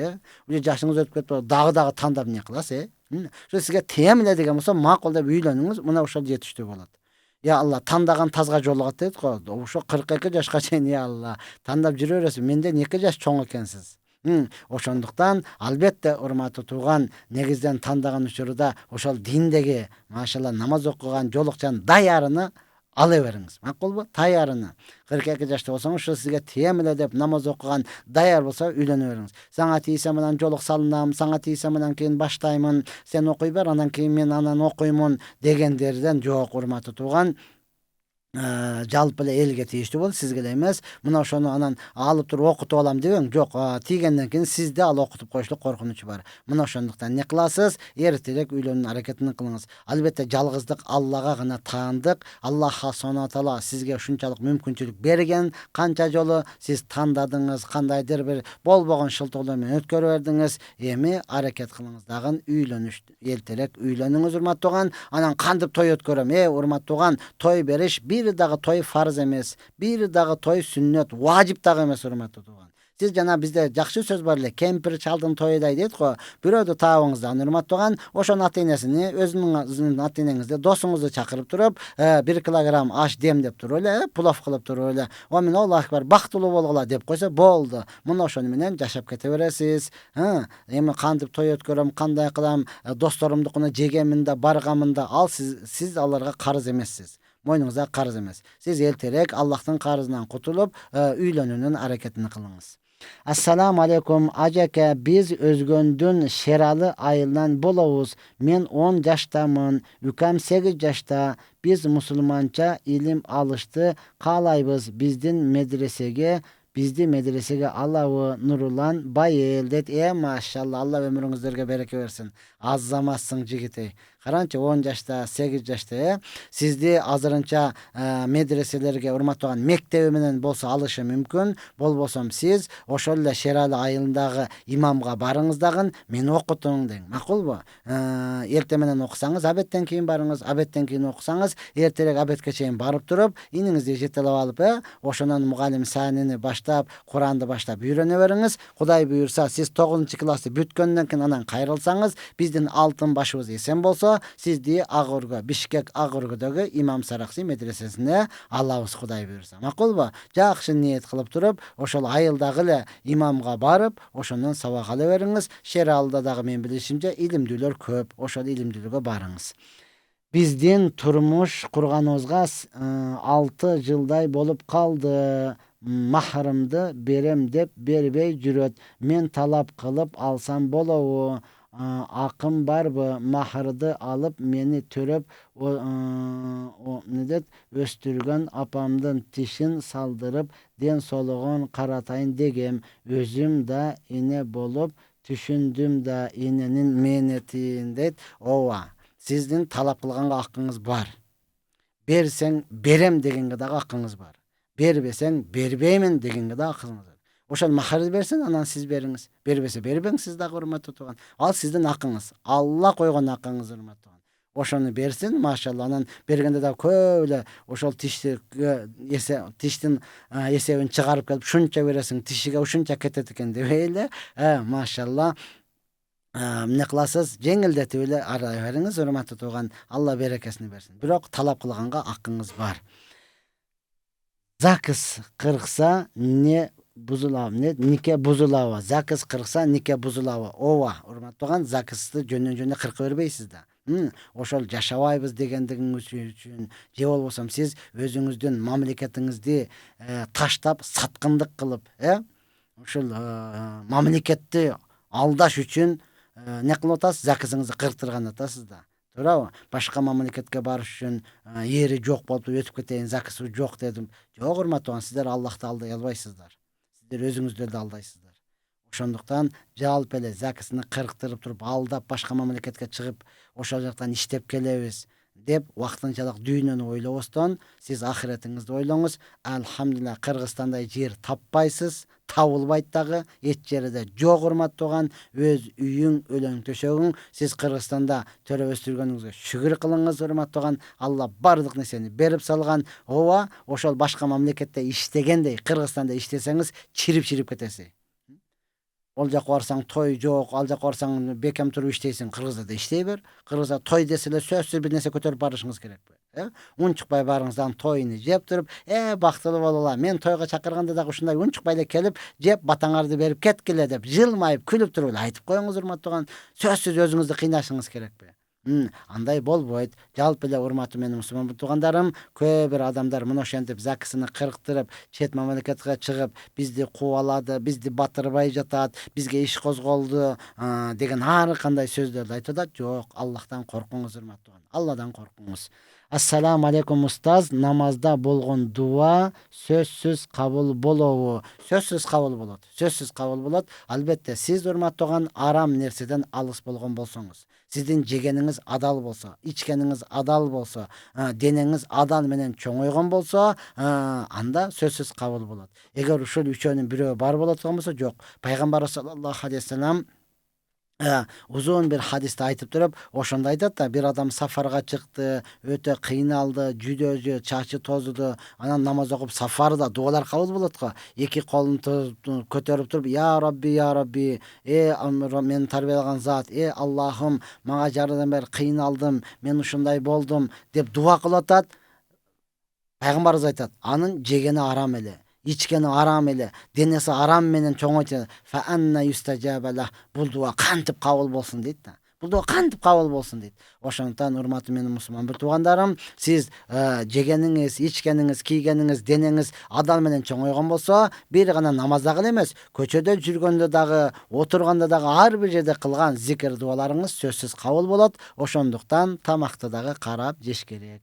Уже жашыңыз өтүп кетип, дагы тандап эмне кыласыз? Ошо сизге тием эле деген болсо, макул деп үйлөнүңүз. Мына ошол жетиштүү болот. Я Алла, тандаган тазга жолугат дейт го. Ошо 42 жашка чейин, я Алла, тандап жүрө бересиз. Менден 2 жаш чоң экенсиз. Ошондуктан албетте, урматтуу тууган, негизден тандаган учурда ошол диндеги, машалла, намаз окуган жолукчан даярыны ала бериңиз. Макулбу? Таярыны. 42 жашта болсоңуз, ушу сизге тием эле деп намаз окуган даяр болсо үйлөнө бериңиз. Сага тийсе менен жолук салынам, сага тийсе менен кийин баштаймын, сен окуй бер, анан кийин мен анан окуймун дегендерден жок, урматтуу тууган. Жалпы эле элге тийиштүү болот, сизге эле эмес. Мына ошону анан алып туруп окутуп алам дебең. Жок, тийгенден кийин сизде ал окутуп коюшлук коркунучу бар. Мына ошондуктан эмне кыласыз? Эртерээк үйлөнүүнүн аракетин кылыңыз. Албетте жалгыздык Аллага гана таандык. Аллах Субхана Таала сизге ушунчалык мүмкүнчүлүк берген. Канча жолу сиз тандадыңыз, кандайдыр бир болбогон шылтоолор менен өткөрүп бердиңиз. Эми аракет кылыңыз дагы үйлөнүш, эртерээк үйлөнүңүз, урматтуу тууган. Анан кантип той өткөрөм? Урматтуу тууган, той бериш бир дагы той фарз эмес, бир дагы той сүннөт, важип дагы эмес, урматтуу тууган. Сиз жана бизде жакшы сөз бар эле, кемпир чалдын тойудай дейт го. Бирөөдү таабыңыздан, урматтуу тууган, ошонун ата-энесини, өзүнүн ата-энеңизди, досуңузду чакырып туруп, 1 килограмм аш демдеп туруп эле, плов кылып туруп эле, "Омин Аллах акбар, бактылуу болгула" деп койсо болду. Мына ошону менен жашап кете бересиз. Эми кантип той өткөрөм, кандай кылам, досторумдукуна жегемин да, баргамын да, ал сиз аларга карыз эмессиз. Мойнуңузда карыз эмес. Сиз эртерээк Аллахтын карызынан кутулуп, үйлөнүүнүн аракетин кылыңыз. Ассаламу алейкум. Ажаке, биз өзгөндүн шералы айылынан болобуз. Мен 10 жаштамын, үкам 8 жашта. Биз мусулманча илим алышты каалайбыз. Бизди медресеге алабы? Нурулан Байел, дейт. Машалла, Алла өмүрүңүздөргө береке берсин. Азаматсың жигитей. Караңчы, 10 жашта, 8 жашта, сизди азырынча медреселерге, урматтуу тууган, мектеби менен болсо алышы мүмкүн. Болбосом сиз ошол эле Шералы айылындагы имамга барыңыз дагы, мени окутуң дең. Макулбу? Эрте менен окусаңыз, абеттен кийин барыңыз, абеттен кийин окусаңыз, эртерээк абетке чейин барып туруп, иниңизди жетелеп алып, ошонун мугалим санини баштап, Куранды баштап үйрөнө бериңиз. Кудай буйрса, сиз 9 классты бүткөндөн кийин анан кайрылсаңыз, биздин алтын башыбыз эсен болсо, сизди Агыргө, Бишкек Агыргөдөгү Имам Саракси медресесине алабыз, Кудай буйрса. Макулбу? Жакшы ниет кылып туруп, ошол айылдагы эле имамга барып, ошондон сабак ала бериңиз. Шералда дагы мен билишимче илимдүүлөр көп. Ошол илимдүүлүгө барыңыз. Биздин турмуш курганыбызга 6 жылдай болуп калды. Махрымды берем деп бербей жүрөт. Мен талап кылып алсам болобу? akım barбы, mahırdı alıp meni törüp o nedet östürgen apamdın tişin saldırıp den soluğun karatayın degem, özüm da ine bolup düşündüm da inenin menetinde. Ova, sizin talap kılganга hakkınız var. Bersen berem degenge de hakkınız var. Berbesen berbeymin degenge de hakkınız var. Oşal maharı bersin, anan siz beriniz. Berbese berben, siz de hurmat tutugan. Al sizden hakkınız. Allah koygan hakkınız hurmat tutugan. Oşonu bersin, maşallah, anan bergende de köyle oşal tişti tiştin esebin çıkarıp gelip şunça veresin, tişige şunça ketet eken debeyle. Maşallah. Ne kılasız, jеңилдетип эле арай бериңиz, урматтуу тууган. Allah берекесini versin. Бирок талап кылганга hakkınız var. Zakız kırksa ne buzulav, ne nike buzulava. Zakız kırksa nike buzulava. Ova, urmаттуу тууган, zakızды жөнөн кыркы бербейсиz да. Ошол жашабайбыз дегендигиңиз үчүн же болбосо сиз өзүңүздүн мамлекетиңизди таштап саткындык кылып, ошол мамлекетти алдаш үчүн ne kılıp atasız? Zakızınızı kırtırgan atasız da. Doğru mu? Başka memleketke barış üçün yeri yok bolup ötüp keteyin, zakısı yok dedim. Yok hurmatlı, sizler Allah'ta alday albaysızlar. Sizler özünüzde de aldaysızlar. Oşonduktan jalp ele zakısını kırktırıp turup aldap başka memleketke çıkıp oşol jaktan iştep kelebиз dep wagtynçalyk düýnüni oýlabasdan siz ahiretiniňizdi oýlaňyz. Alhamdulillah, Kırgızstanda yer tappaýsyz, tabılbayt dagı, et jeri de jok hurmat tugan, öz üýüň, öleň töşegиň siz Kırgızstanda töre östürgeningizge şükür kılıňyz hurmat tugan. Allah bardyk neseni berip salgan. Owa, oşol başka mamleketde iştegendey Kırgızstanda işteseňiz çirip ketesiz. Ol jak barsaň toy jok, al jak barsaň bekem turup işteysiň, Kırgızda da iştey ber. Kırgızda toy desele sözsüz bir nese köterip barışyňyz gerek. Un çıkpay barıňızdan toyunu jep turup, baktılı bolalar, men toyga çakırganda da uşunday un çıkpayla kelip, jep bataňardy berip ketkile dep, jılmayıp, külüp turup aytyp koýuňyz hurmat tugan. Sözsüz özüňizdi kıynaşyňyz gerek. Anday bolboýt. Jalp ele urmatly menin musulman tugandarym, köp bir adamlar muну şentip zakysını kırktırıp, çet mamleketke çıkıp, bizdi kuwalady, bizdi batırбай jatat, bizge iş kozgoldu degen har kanday sözlerdi aytady. Jok, Allah'tan korkuňuz hurmatly tugan. Allah'dan korkuňuz. Assalamu aleykum ustaz, namazda bolgon dua sözsüz kabul bolobu. Sözsüz kabul bolot. Sözsüz kabul bolot. Albatta, siz hurmatly tugan aram nerseden alys bolgon bolsoňuz, sizdin jegeniňiz adal bolsa, içkeniňiz adal bolsa, deneniňiz adal menen çoňoýgon bolsa, anda sözsüz kabul bolot. Eger uşul üçönün birөө bar bolotgan bolsa, jok. Paýgambar sallallahu aleyhi ve sellem uzun bir hadiste aytıp durup, oşonda aytat da, bir adam safarga çıktı, öte kıynaldı, jüdözü, çaçı tozudu, anan namaz okup safarda dualar kabul bolotga, iki kolunu köterip durup, ya Rabbi, ya Rabbi, men tarbiyalagan zat, Allah'ım, mağa jardan beri kıynaldım, men uşunday boldum, dep dua kılatat. Paýgambarymyz aytat, anın jegeni aram ele, içkeni aram ele, denesi aram menen çoňoýtsa, fa anna yustajabalah, bul dua kantyp kabul bolsun deyt da. Bul dua kantyp kabul bolsun deyt. Oşondan urmatly menin musulman bir tugandarym, siz jegeniňiz, içkeniňiz, kiygeniňiz, deneniňiz adal menen çoňoýgon bolsa, bir gana namazda gıla emes, köçöde жүрgöndө dagı, oturganda dagı har bir jerde kılgan zikir dualaryňyz sözsüz kabul bolot. Oşonduktan tamakta dagı karap jeş gerek.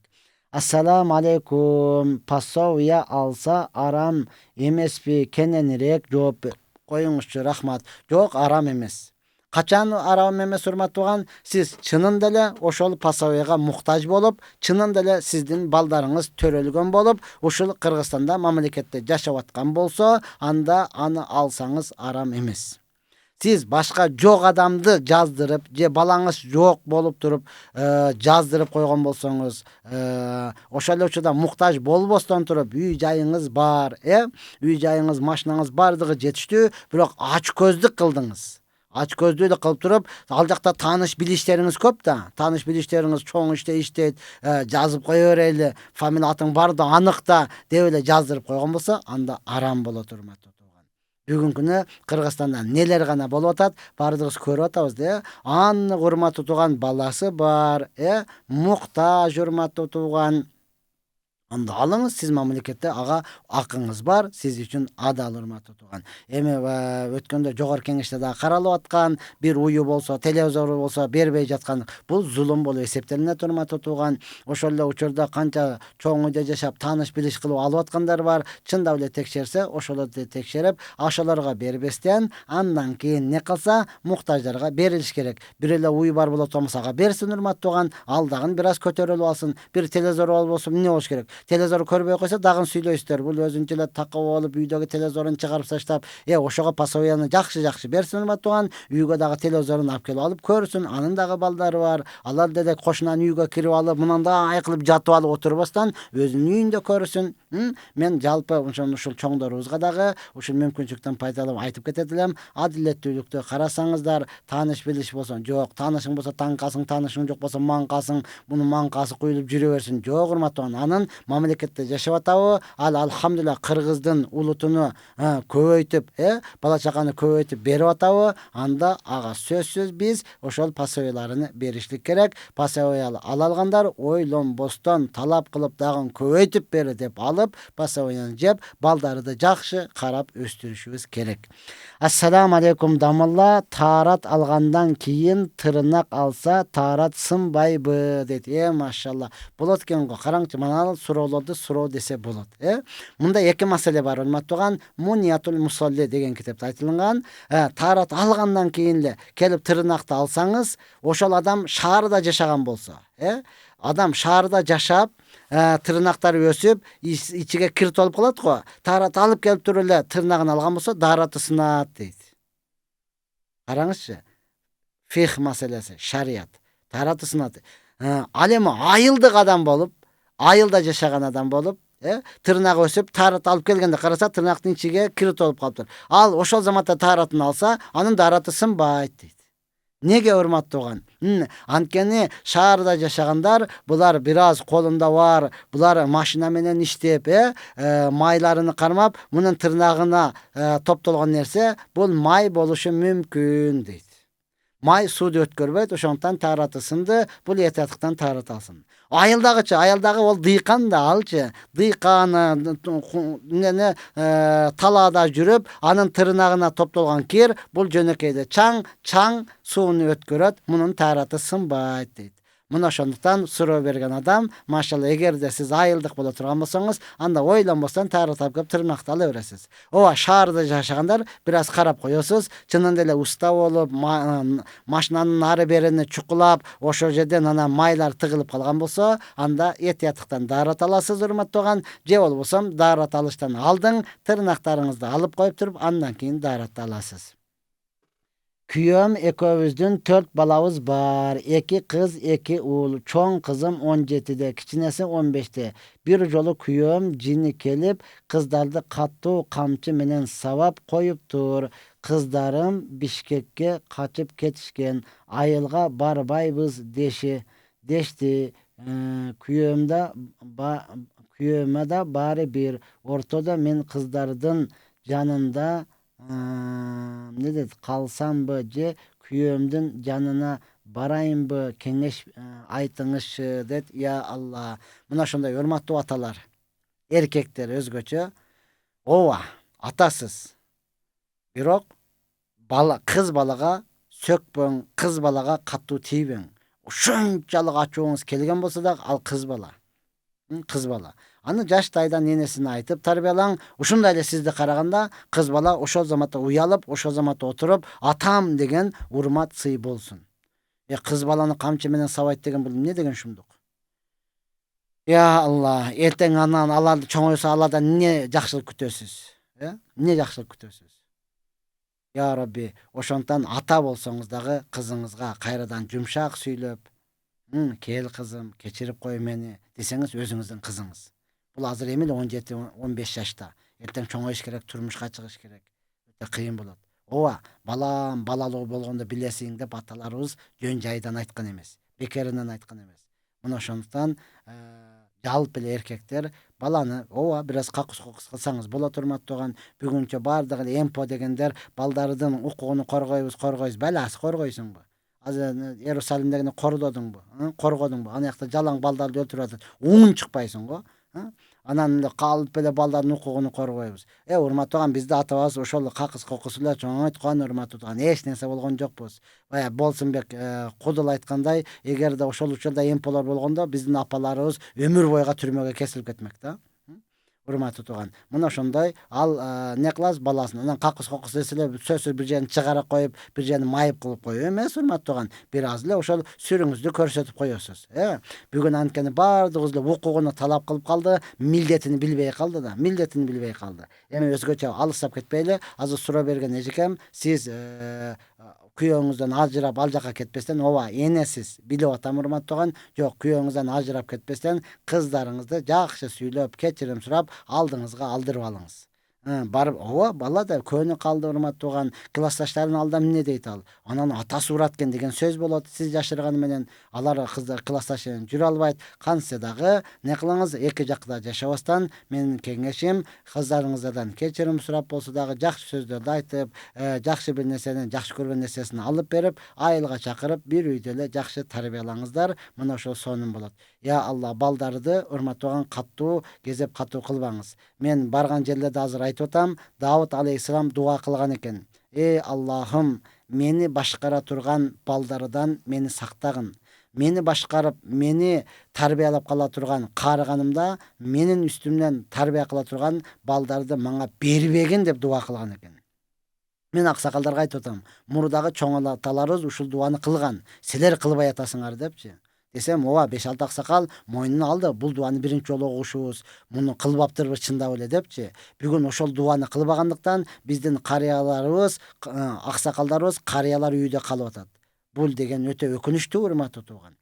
Assalamu aleykum. Pasovya alsa aram emespi, kenenirek jogap koyuňuzçu, rahmat. Jok, aram emes. Kaçan aram emes hurmat tugan, siz çınında ele oşol pasovyaga muhtaç bolup, çınında ele sizdin baldaryňyz törelgen bolup, oşol Kırgızstanda mamleketde jaşap atkan bolsa, anda anı alsaňyz aram emes. Siz başka jok adamdı jazdırıp, je balaňyz jok bolup turup jazdırıp koýgan bolsoňuz, oşol uçuda muhtaç bolbosdan turup, üý jaýyňyz bar, üý jaýyňyz, maşinaňyz bardygy jetişdi, birok aç közdük kıldyňyz. Aç gözlüğüyle kılıp durup, al jakta tanış bilişleriňiz köp da, tanış bilişleriňiz çoň işteyt, жазып koýubereli, familiýa atyň bar da, anyk da, dep ele jazdırıp koýgan bolsa, anda aram bolat hurmatly. Bugünkü Kırgızstanda neler gana bolup atat, bardygyz görüp atabız da. Anyk hurmatly tugan balası bar, muhtaç hurmatly tugan. Анда алыңыз, сиз мамлекетте ага акыңыз бар, сиз үчүн адал урматтуу тууган. Эми өткөндө жогорку кеңеште да каралып аткан бир уyu болсо, телевизору болсо бербей жаткан бул зулум болуп эсептелинет урматтуу тууган. Ошол эле учурда канча чоң үйдө жашап, тааныш билиш кылып алып аткандар бар. Чындап эле текшерсе, ошолорду текшерип, ошолорго бербестен, андан кийин не кылса, муктаждарга берилиш керек. Бир эле уй бар болот болмосо ага берсин урматтуу тууган. Ал дагы бир аз көтөрүлүп алсын. Бир телевизор болсо эмне болуш керек? Телевизор көрбөй койсо дагы сүйлөйсүздөр. Бул өзүнчө эле такып алып, үйдөгү телевизорун чыгарып таштап, ошого пасовияны жакшы берсин урматтуу тууган. Үйгө дагы телевизорун алып келип алып көрсүн. Анын дагы балдары бар. Алар деле кошунанын үйгө кирип алып, мынандай кылып жатып алып отурбастан өзүнүн үйүндө көрсүн. Мен жалпы ушул чоңдорубузга дагы ушул мүмкүнчүлүктөн пайдаланып айтып кетет элем. Адилеттүүлүктү карасаңыздар, тааныш билиш болсо, жок, таанышың болсо таң калсың, таанышың жок болсо маң калсың, мунун маңкасы куюлуп жүрө берсин. Жок урматтуу, анын мамлекетте жашап атабы, ал алхамдулилла кыргыздын улутуну көбөйтүп, бала чаканы көбөйтүп берип атабы, анда ага сөзсүз биз ошол пасовияларын беришлик керек. Пасовия ала алгандар ойлонбостон талап кылып дагы көбөйтүп бери деп алып, пасовияны жеп, балдарды жакшы карап өстүрүшүбүз керек. Ассаламу алейкум дамылла. Таарат алгандан кийин тырнак алса, таарат сынбайбы дейт. Машалла. Болот экен го. Караңчы, мына суроолорду суроо десе болот. Мында эки маселе бар урматтуу тууган. Муниятул мусалли деген китепте айтылган. Таарат алгандан кийин эле келип тырнакты алсаңыз, ошол адам шаарда жашаган болсо, адам шаарда жашап, тырнактары өсүп, ичиге кирт болуп калат го. Таарат алып келип туруп эле тырнагын алган болсо, даараты сынат дейт. Караңызчы. Фих маселеси, шарият. Таараты сынат. Ал эми айылдык адам болуп, айылда жашаган адам болуп, тырнагы өсүп, таарат алып келгенде караса, тырнактын ичиге кирт болуп калыптыр. Ал ошол заматта тааратын алса, анын даараты сынбайт дейт. Неге урматтуу тууган? Анткени шаарда жашагандар, булар бир аз колунда бар, булар машина менен иштеп, майларыны кармап, мунун тырнагына топтолгон нерсе, бул май болушу мүмкүн дейт. Май сууду өткөрбөйт, ошондуктан таараты сынды, бул этияттыктан таарат алсын. Айылдагычы, айылдагы ол дыйкан да, алчы, дыйканы талаада жүрүп, анын тырнагына топтолгон кир, бул жөнөкөйдө чаң сууну өткөрөт, мунун таараты сынбайт дейт. Мына ошондуктан суроо берген адам, машалла, эгерде сиз айылдык боло турган болсоңуз, анда ойлонбостон таарат алып келип тырнакты ала бересиз. Ооба, шаарда жашагандар бир аз карап коесуз, чынында эле уста болуп, машинанын ары берини чукулап, ошол жерден анан майлар тыгылып калган болсо, анда этияттыктан даарат аласыз урматтуу тууган. Же болбосо даарат алыштан алдың, тырнактарыңызды алып коюп туруп, андан кийин дааратты аласыз. Kүйөөм экөөбүздүн 4 балабыз бар. 2 кыз, 2 уул. Чоң кызым 17-де, кичинеси 15-те. Бир жолу күйөөм жини келип, кыздарды каттуу камчы менен сабап коюптур. Кыздарым Бишкекке качып кетишкен. Айылга барбайбыз дешти. Күйөөмө да баары бир. Ортодо мен кыздардын жанында не дед, калсамбы же күйөөмдүн жанына барайынбы, кеңеш айтыңызчы дед. Я Алла. Мына ошондой урматтуу аталар, эркектер өзгөчө. Ооба, атасыз. Бирок кыз балага сөкпөң, кыз балага катуу тийбең. Ошончолук ачууңуз келген болсо да, ал кыз бала. Аны жаштайдан энесине айтып тарбиялаң. Ушундай эле сизди караганда кыз бала ошол заматта уялып, ошол заматта отуруп, атам деген урмат сый болсун. Кыз баланы камчы менен сабайт деген бул эмне деген шумдук? Я Алла, эртең анан алар чоңойсо, алардан эмне жакшылык күтөсүз? Эмне жакшылык күтөсүз? Я Рабби, ошондуктан ата болсоңуз дагы кызыңызга кайрадан жумшак сүйлөп, кел кызым, кечирип кой мени десеңиз, өзүңүздүн кызыңыз. Бул азыр эмне 17-15 жашта. Эртең чоңоюш керек, турмушка чыгыш керек. Өтө кыйын болот. Ооба, балам, балалуу болгондо билесиң деп аталарыбыз жөн жайдан айткан эмес. Бекеринен айткан эмес. Мына ошондуктан жалпы эле эркектер баланы ооба бир аз какус кылсаңыз болот урматтуу тууган. Бүгүнчө баардыгы эле эмпо дегендер балдардын укугун коргойбуз, баласы коргойсуңбу? Азыр Иерусалимдегини коргодуңбу? Аны жакта жалаң балдарды өлтүрүп атат. Уң чыкпайсың го. Анан калып эле балдардын укугун коргойбуз. Урматтуу бизде атабыз ошол какыс кокус эле чоң айткан, урматтуу эч нерсе болгон жокпуз. Баягы Болсунбек Кудул айткандай, эгерде ошол учурда эмполор болгондо биздин апаларыбыз өмүр бойга түрмөгө кесилип кетмек да. Урматтуу тууган. Мына ошондой ал не кылабыз баласын. Анан какыс кокус десе эле сөзсүз бир жерин чыгара коюп, бир жерин майып кылып коюп эмес, урматтуу тууган. Бир аз эле ошол сүрүңүздү көрсөтүп коесуз. Бүгүн анткени баардыгыбыз эле укугуну талап кылып калды, милдетин билбей калды да. Милдетин билбей калды. Эми өзгөчө алыстап кетпейли. Азыр суроо берген эжекем, сиз күйөөңүздөн ажырап ал жака кетпестен, ооба, энесиз билип атам урматтуу тууган. Жок, күйөөңүздөн ажырап кетпестен кыздарыңызды жакшы сүйлөп, кечирим сурап, алдыңызга алдырып алыңыз. Барып, ооба, бала да көнү калды урматтуу тууган. Классташтарын алда эмне дейт ал? Анан атасы урат экен деген сөз болот. Сиз жашырганы менен алар кыздар классташ жүрө албайт. Кантсе дагы не кылыңыз, эки жакта жашабастан менин кеңешим, кыздарыңыздан кечирим сурап болсо дагы жакшы сөздөрдү айтып, жакшы бир нерсени, жакшы көргөн нерсесин алып берип, айылга чакырып, бир үйдө эле жакшы тарбиялаңыздар. Мына ошол сонун болот. Я Алла, балдарды урматтуу тууган каттуу кезеп катуу кылбаңыз. Мен барган жерлерде азыр айтып атам, Давуд алейхиссалам дуа кылган экен. Аллахым, мени башкара турган балдардан мени сактагын. Мени башкарып, мени тарбиялап кала турган каарыганымда, менин үстүмдөн тарбия кыла турган балдарды мага бербегин деп дуа кылган экен. Мен аксакалдарга айтып атам, мурдагы чоң аталарыбыз ушул дуаны кылган. Силер кылбай атасыңар депчи. Десем, ооба, 5-6 аксакал мойнуна алды. Бул дуаны биринчи жолу окушубуз, муну кылбаптырбыз чындап эле депчи. Бүгүн ошол дуаны кылбагандыктан биздин карыяларыбыз, аксакалдарыбыз карыялар үйдө калып атат. Бул деген өтө өкүнүчтүү, урматтуу тууган.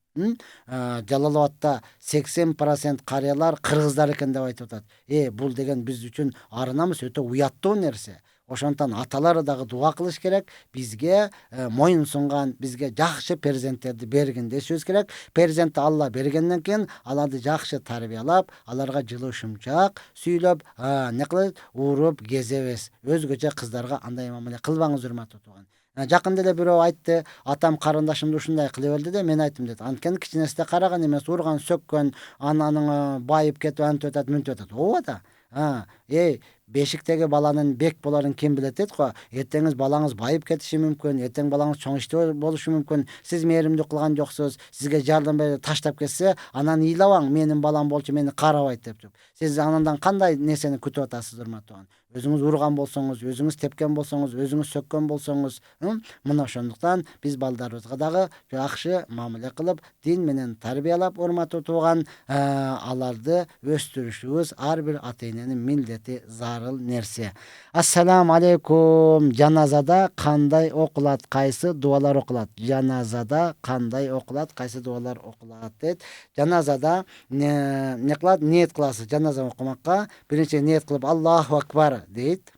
Жалал Абадта 80% карыялар кыргыздар экен деп айтып атат. Бул деген биз үчүн арынамыз, өтө уяттуу нерсе. Ошондон аталар дагы дуа кылыш керек. Бизге моюн сунган, бизге жакшы перзенттерди бергин дешибиз керек. Перзентти Алла бергенден кийин аларды жакшы тарбиялап, аларга жылуу шумчак сүйлөп, не кылып, ууруп кезебиз. Өзгөчө кыздарга андай мамиле кылбаңыз, урматтуу тууган. Жакында эле бирөө айтты, атам карындашымды ушундай кылып берди де, мен айттым дейт. Анткени кичинесинде караган эмес, урган, сөккөн, анын байып кетип антип атат, мынтип атат. Ооба да. Бешиктеги баланын бек болорун ким билет дейт го. Эртеңиз балаңыз байып кетиши мүмкүн, эртең балаңыз чоң иште болушу мүмкүн. Сиз мээримдүү кылган жоксуз, сизге жардам берип таштап кетсе, анан ыйлабаң, менин балам болчу, мени карабайт деп. Сиз андан кандай нерсени күтүп атасыз, урматтуу тууган? Өзүңүз урган болсоңуз, өзүңүз тепкен болсоңуз, өзүңүз сөккөн болсоңуз, мына ошондуктан биз балдарыбызга дагы жакшы мамиле кылып, дин менен тарбиялап, урматтуу тууган, аларды өстүрүшүбүз ар бир ата-эненин милдети, зарыл нерсе. Ассаламу алейкум. Жаназада кандай окулат, кайсы дуалар окулат? Жаназада кандай окулат, кайсы дуалар окулат дейт. Жаназада не кылат? Ниет кыласыз жаназа окумакка. Биринчи ниет кылып Аллаху акбар дейт.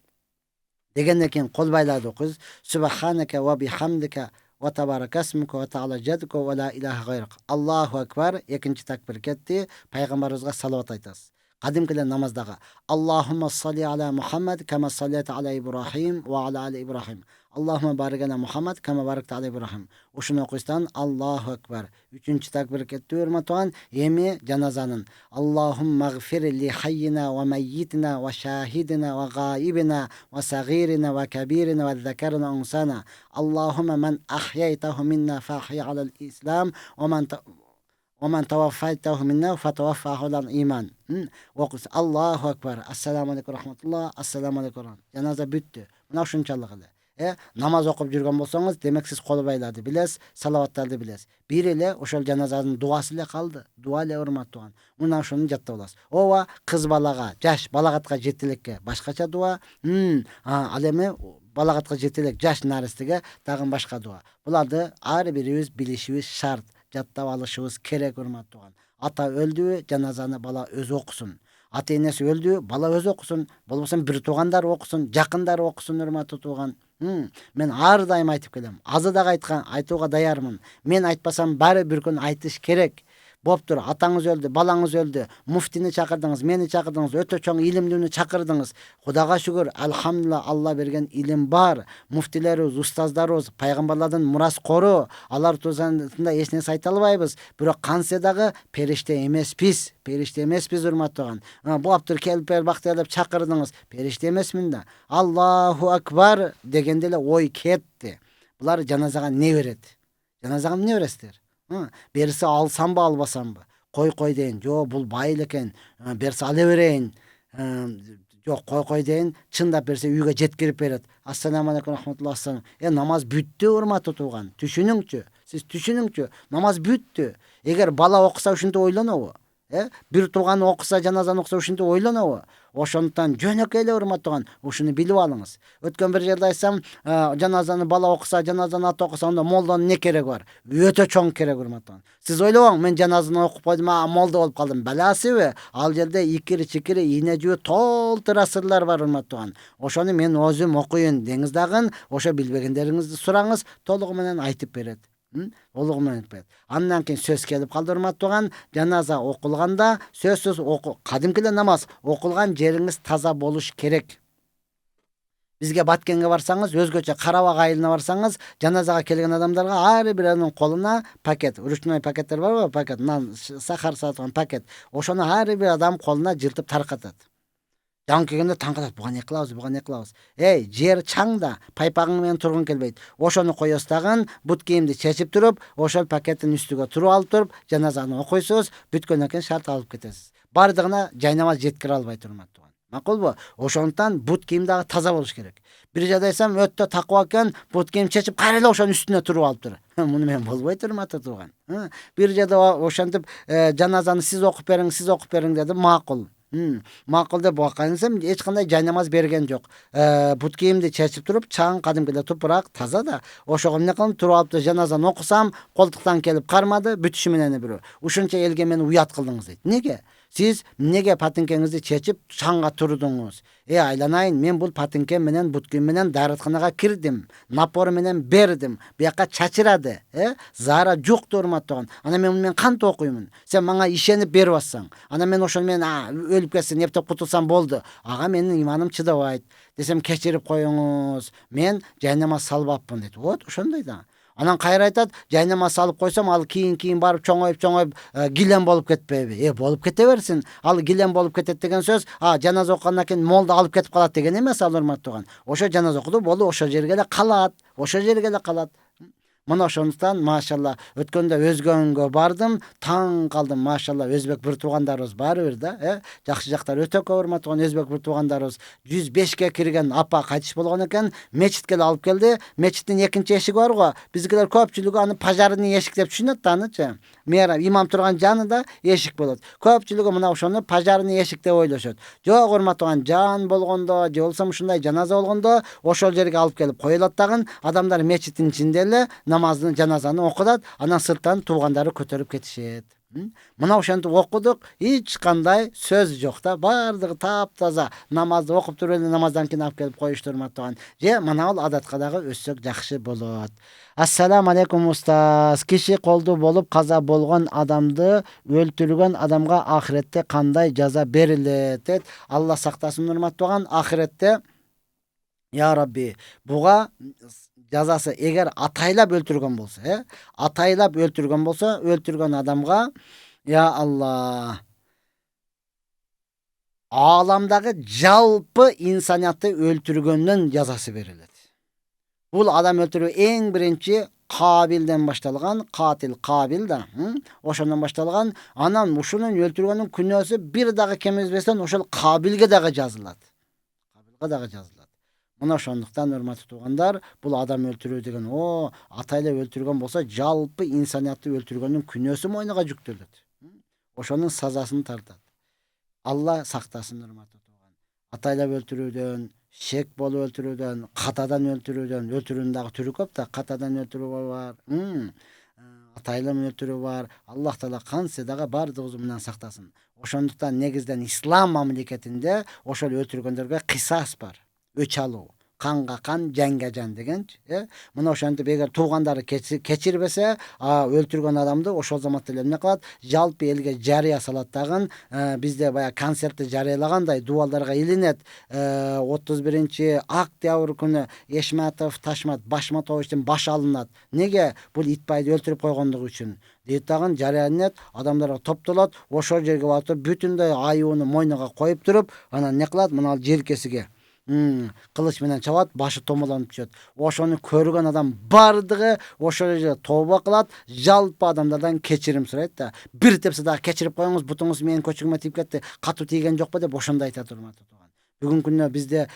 Дегенден кийин кол байларды окуйсуз. Субханака ва бихамдика ва табаракасмука ва таала жадука ва ла илаха гайрак. Аллаху акбар. Экинчи такбир кетти. Пайгамбарыбызга салават айтасыз. Кадимкилер намаздагы Аллахумма салли аля Мухаммад кама саллайта аля Ибрахим ва аля али Ибрахим. Аллахумма барик аля Мухаммад кама баракта аля Ибрахим. Ушуну окуйсаң Аллаху акбар. Үчүнчү такбир кетти, урматтуу. Эми жаназанын Аллахумма гфир ли хаййина ва маййитина ва шахидина ва гаибина ва сагирина ва кабирина ва закарина унсана. Аллахумма ман ахяйтаху минна фахья аля ислам ва ман таваффайтаху минна фатаваффаху алал иман. Окус Аллаху акбар. Ассаламу алейкум рахматуллах. Ассаламу алейкум. Жаназа бүттү. Мына ушунчалык эле. Намаз окуп жүргөн болсоңуз, демек сиз кол байларды билесиз, салаваттарды билесиз. Бир эле ошол жаназанын дуасы эле калды. Дуа эле, урматтуу. Мына ошону жаттап аласыз. Ооба, кыз балага, жаш балагатка жетелекке башкача дуа. Ал эми балагатка жетелек жаш наристеге дагы башка дуа. Буларды ар бирибиз билишибиз шарт. Жаттап алышыбыз керек, урматтуу. Ата өлдү, жаназаны бала өзү окусун. Ата энеси өлдү, бала өзү окусун. Болбосо бир туугандар окусун, жакындар окусун, урматтуу тууган. Мен ар дайым айтып келем. Азы дагы айтууга даярмын. Мен айтпасам баары бир күн айтыш керек. Boptur, atаңыз öldü, balаңыз öldü, muftini çakırdınız, meni çakırdınız, öte çoğun ilimlini çakırdınız. Xudaga şükür, elhamdülillah Allah bergen ilim var. Muftilerimiz, ustazlarımız, paygambarlardan muras koru. Alar tuzanda eç nerse ayta albayбыз. Bирок kansa dagы perişte emespиz. Perişte emespиz urmattoğan. Bu aptır kelip baktırıp çakırdınız. Perişte emesmin da. Allahu akbar degende oy ketdi. Bular janazaga ne beredi? Janazaga ne beresizler? Berisi alsam mı albasam mı? Koy deyin. Jo bul bayıl eken. Berisi ale bereyin. Yok koy deyin. Çındap berse uyga jetkiriп beret. Assalamu aleykum rahmetullah assalam. Namaz büttü urmatı tuğan. Düşünüңчү. Siz düşünüңчү. Namaz büttü. Eger bala okusa uşinti oylanobu. Bir tuğan okusa janazаны okusa uşinti oylanobu. Oşondan jönөкөй эле урматтаган ушуну билип алыңыз. Өткөн бир жерде айтсам, жаназаны бала окуса, жаназаны ата окуса, анда молданын не кереги бар? Өтө чоң керек урматтаган. Сиз ойлобоң, мен жаназаны окуп койдум, молда болуп калдым. Баласыбы? Ал жерде икири-чикири, ийне жөө толтура сырлар бар урматтаган. Ошону мен өзүм окуйун деңиз дагы, ошо билбегендериңизди сураңыз, толугу менен айтып берет. Андан кийин сөз келип калды урматтаган, жаназа окулганда сөзсүз кадимки эле намаз окулган жериңиз таза болуш керек. Бизге Баткенге барсаңыз, өзгөчө Карабак айылына барсаңыз, жаназага келген адамдарга ар биринин колуна пакет, ручной пакеттер барбы? Пакет, нан, сахар сатылган пакет. Ошону ар бир адам колуна жыртып таркатат. Жан келгенде таң калат, буга не кылабыз? Жер чаңда, пайпагың менен тургун келбейт. Ошону коёсуз дагы, бут кийимди чечип туруп, ошол пакеттин үстүгө туруп алып туруп, жаназаны окуйсуз, бүткөндөн кийин шарт алып кетесиз. Бардыгына жайнамаз жеткире албай турматтыган. Макулбу? Ошондон бут кийим дагы таза болуш керек. Бир жерде айсам, өтө такыба экен, бут кийим чечип, кайра эле ошонун үстүнө туруп алып тур. Муну мен болбой турматты турган. Бир жерде ошентип, жаназаны сиз окуп бериң деди, макул. Макул деп бакансам, эч кандай жайнамаз берген жок. Бут кийимди чечип туруп, чаң кадимкиде тупурак, таза да. Ошого эмне кылып туруп алыпты, жаназаны окусам, колтуктан келип кармады, бүтүшү менен бирөө. Ушунча элге мени уят кылдыңыз дейт. Неге? Сиз эмнеге патинкеңизди чечип чаңга турдуңуз? Айланайын, мен бул патинке менен бут кийим менен дааратканага кирдим. Напор менен бердим. Буяка чачырады, Зара жок урматтаган. Ана мен кантип окуймун? Сен мага ишенип берип атсаң, ана мен ошол менен өлүп кетсем, эптеп кутулсам болду. Ага менин иманым чыдабайт. Десем кечирип коюңуз. Мен жайнамаз салбапмын дейт. Вот ошондой да. Анан кайра айтат, жайнамаз салып койсом, ал кийин барып чоңоюп гилем болуп кетпейби? Болуп кете берсин. Ал гилем болуп кетет деген сөз, жаназа окугандан кийин молда алып кетип калат деген эмес, ал урматтаган. Ошо жаназа окуду, болду, ошо жерге эле калат. Мына ошондуктан машалла өткөндө өзгөнгө бардым, таң калдым, машалла өзбек бир туугандарыбыз бар бир да, жакшы жактар өтө көп урматтаган өзбек бир туугандарыбыз 105ке кирген апа кайтыш болгон экен, мечитке алып келди. Мечиттин экинчи эшиги бар го, бизгилер көпчүлүгү аны пожарный эшик деп түшүнөт да, анычы. Имам турган жанында эшик болот. Көпчүлүгү мына ошону пожарный эшик деп ойлошот. Жок урматтаган, жан болгондо, же болсо ушундай жаназа болгондо ошол жерге алып келип коюлат дагы, адамдар мечиттин ичинде эле намаздын жаназаны окутат, анан сырттан туугандары көтөрүп кетишет. Мына ошентип окудук, эч кандай сөз жок да, бардыгы таптаза. Намазды окуп туруп эле намаздан кийин алып келип коюштур урматтаган. Же мына бул адатка дагы өссөк жакшы болот. Ассаламу алейкум устаз. Киши колду болуп каза болгон адамды өлтүргөн адамга ахиретте кандай жаза берилет? Алла сактасын урматтаган. Ахиретте Я Rabbi, буга жазасы эгер атайлап өлтүргөн болсо, өлтүргөн адамга, я Алла, аламдагы жалпы инсаниятты өлтүргөндөн жазасы берилет. Бул адам өлтүрүү эң биринчи Кабилден башталган, катил Кабил да, ошондон башталган. Анан ушунун өлтүргөндүн күнөөсү бир дагы кемизбестен ошол Кабилге дагы жазылат. Мына ошондуктан урматтуу туугандар, бул адам өлтүрүү деген атайлап өлтүргөн болсо, жалпы инсаниятты өлтүргөндүн күнөөсү мойнуга жүктөлөт. Ошонун сазасын тартат. Алла сактасын урматтуу тууган. Атайлап өлтүрүүдөн, шек болуп өлтүрүүдөн, катадан өлтүрүүнүн дагы түрү көп да, катадан өлтүрүү бар. Атайлап өлтүрүү бар. Аллах Таала кансы дагы бардыгыбыздан сактасын. Ошондуктан негизден ислам мамлекетинде ошол өлтүргөндөргө кысас бар. Өч алуу. kanга kan, jenge jan деген. Мына ошентип эгер туугандары кечирбесе, өлтүргөн адамды ошол заматта эле эмне кылат? Жалпы элге жарыя салат дагы. Бизде баягы концертти жарыялагандай дубалдарга илинет. 31-октябрь күнү Эшматов Ташмат Башматовичтин башы алынат. Неге? Бул Итбайды өлтүрүп койгондугу үчүн. Дейт дагы жарыянет, адамдарга топтолот, ошол жерге барып бүтүндөй аюуну мойнуга коюп туруп, анан не кылат? Мына желкесиге кылыч менен чабат, башы томолонуп түшөт. Ошону көргөн адам бардыгы ошол жерде тооба кылат, жалпы адамдардан кечирим сурайт да. Бир тепсе дагы кечирип коюңуз, бутуңуз менин көчүгүмө тип кетти, катуу тийген жокпу деп ошондой айтат урматтуу тууган. Бүгүнкү күндө бизде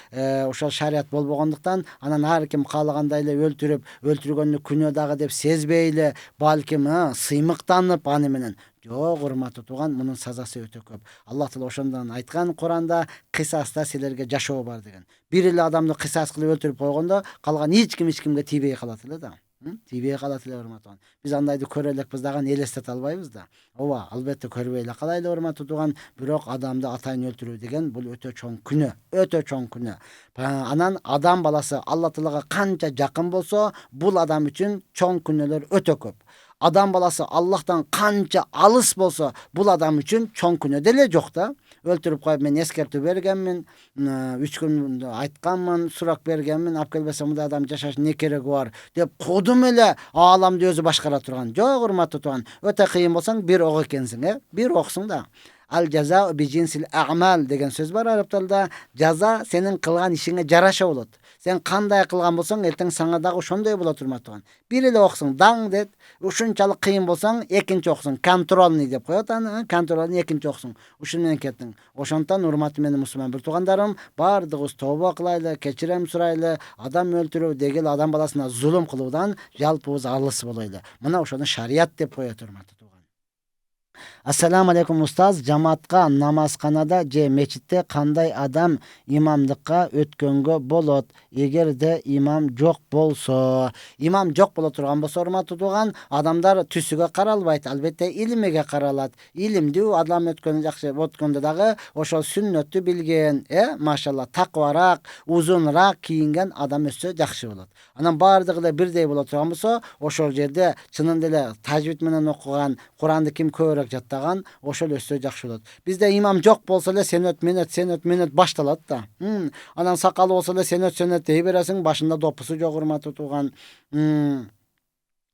ошол шарият болбогондуктан, анан ар ким каалагандай эле өлтүргөндү күнөө дагы деп сезбей эле, балким сыймыктанып аны менен. Жок, урматтуу тууган, мунун сазасы өтө көп. Аллах Таала ошондон айткан Куранда, кысаста силерге жашоо бар деген. Бир эле адамды кысас кылып өлтүрүп койгондо, калган эч кимге тийбей калат эле да. Тийбей калат эле, урматтуу тууган. Биз андайды көрө элекпиз дагы, элестете албайбыз да. Ооба, албетте көрбөй эле калайлы, урматтуу тууган. Бирок адамды атайын өлтүрүү деген бул өтө чоң күнөө, өтө чоң күнөө. Анан адам баласы Алла Таалага канча жакын болсо, бул адам үчүн чоң күнөөлөр өтө көп. Адам баласы Аллахтан канча алыс болсо, бул адам үчүн чоң күнөө деле жок да. Өлтүрүп коюп, мен эскертүү бергенмин, 3 күн айтканмын, сурак бергенмин, алып келбесем мындай адам жашашын не кереги бар деп кодум эле ааламды өзү башкара турган. Жок, урматтуу тууган, өтө кыйын болсоң бир ок экенсиң, бир оксуң да. Ал жаза bijinsil a'mal деген сөз бар араб тилинде. Жаза сенин кылган ишиңе жараша болот. Сен кандай кылган болсоң, эртең сага дагы ошондой болот, урматтуу тууган. Бир эле оксуң, даң дет. Ушунчалык кыйын болсоң, экинчи оксуң, контрольный деп коет аны, контрольный экинчи оксуң. Ушун менен кеттиң. Ошондон урматтуу менин мусулман бир туугандарым, бардыгыбыз тооба кылайлы, кечирим сурайлы, адам өлтүрүү деген адам баласына зулум кылуудан жалпыбыз алыс болойлу. Мына ошону шарият деп коет, урматтуу тууган. Ассаламу алейкум устаз, жамаатка намазканада же мечитте кандай адам имамдыкка өткөнгө болот? Эгерде имам жок болсо, имам жок боло турган болсо, урматтуу тууган, адамдар түсүгө каралбайт, албетте илимиге каралат. Илимдүү адам өткөнү жакшы, өткөндө дагы ошол сүннөттү билген, машалла, такварак, узунураак кийинген адам өссө жакшы болот. Анан бардыгы эле бирдей боло турган болсо, ошол жерде чынында эле тажвид менен окуган, Куранды ким көбүрөөк жаттаган, ошол өссө жакшы болот. Бизде имам жок болсо эле сенет менет башталат да. Анан сакалы болсо эле сенет дей бересиң, башында допусу жок, урматтуу тууган.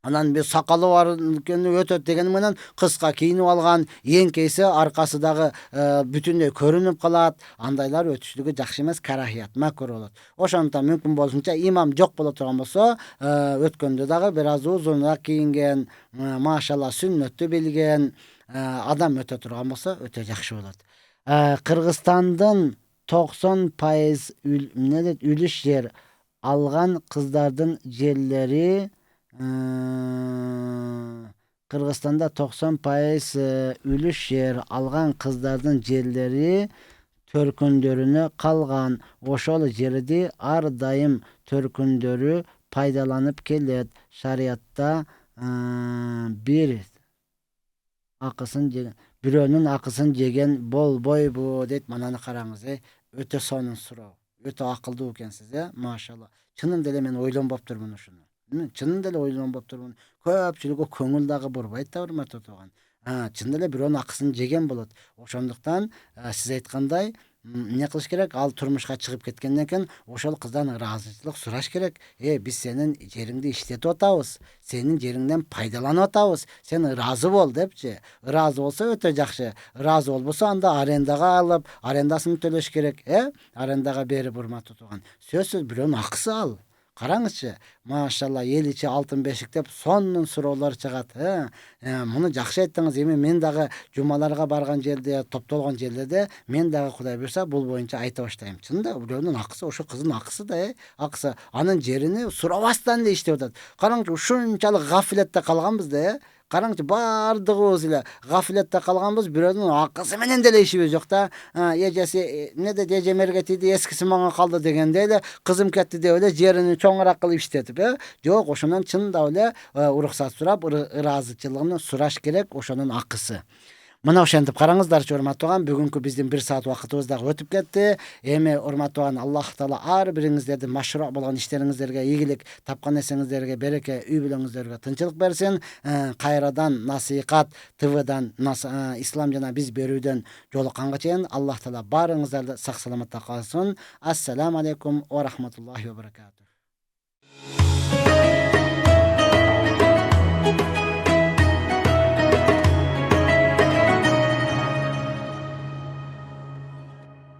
Анан бир сакалы бар экени өтөт деген менен кыска кийинип алган, эңкейсе аркасы дагы бүтүндөй көрүнүп калат. Андайлар өтүшлүгү жакшы эмес, карахият, макруh болот. Ошондон мүмкүн болушунча имам жок боло турган болсо, өткөндө дагы бир аз узунураак кийинген, машалла, сүннөттү билген адам өтө турган болсо өтө жакшы болот. Кыргызстандын 90% үлүш жер алган кыздардын жерлери, Кыргызстанда 90% үлүш жер алган кыздардын жерлери төркүндөрүнө калган. Ошол жерди ар дайым төркүндөрү пайдаланып келет. Шариятта бирөөнүн акысын жеген болбойбу дейт. Мананы караңыз, өтө сонун суроо. Өтө акылдуу экенсиз, машалла. Чынында эле мен ойлонбоптурмун ушуну. Чынында эле ойлонбоптурмун. Көпчүлүгү көңүл дагы бурбайт да, урматтуу тууган. Чынында эле бирөөнүн акысын жеген болот. Ошондуктан сиз айткандай, эмне кылыш керек? Ал турмушка чыгып кеткенден кийин ошол кыздан ыраазычылык сураш керек. Биз сенин жериңди иштетип атабыз, сенин жериңден пайдаланып атабыз, сен ыраазы бол депчи. Ыраазы болсо өтө жакшы. Ыраазы болбосо анда арендага алып, арендасын төлөш керек, арендага берип, урматтуу тууган. Сөзсүз бирөөнүн акысы ал. Караңызчы, машалла, эл ичи алтын бешик деп сонун суроолор чыгат. Муну жакшы айттыңыз. Эми мен дагы жумаларга барган жерде, топтолгон жерлерде мен дагы Кудай буйрса бул боюнча айта баштайм. Чынында бирөөнүн акысы, ошо кыздын акысы да, акысы. Анын жерини сурабастан эле иштеп атат. Караңчы, ушунчалык гафилетте калганбыз да, Караңчы, бардыгыбыз эле гафилетте калганбыз, бирөөнүн акысы менен деле ишибиз жок да. Эжеси эмне эжемерге тийди, эскиси мага калды дегенде эле кызым кетти деп эле жерини чоңураак кылып иштетип, жок, ошондон чындап эле уруксат сурап, ыраазычылыгын сураш керек, ошонун акысы. Mına ошентип караңыздарчы урматтуу, бүгүнкү биздин 1 saat убактыбыз дагы өтүп кетти. Эми урматтуу Аллах Таала ар бириңиздерди машрук болгон иштериңиздерге ийгилик, тапкан нерсеңиздерге береке, үй бүлөңүздөргө тынчылык берсин. Кайрадан насыйкат ТВдан ислам жана биз берүүдөн жолукканга чейин Аллах Таала баарыңыздарды сак саламатта калсын. Ассаламу алейкум ва рахматуллахи ва баракатух.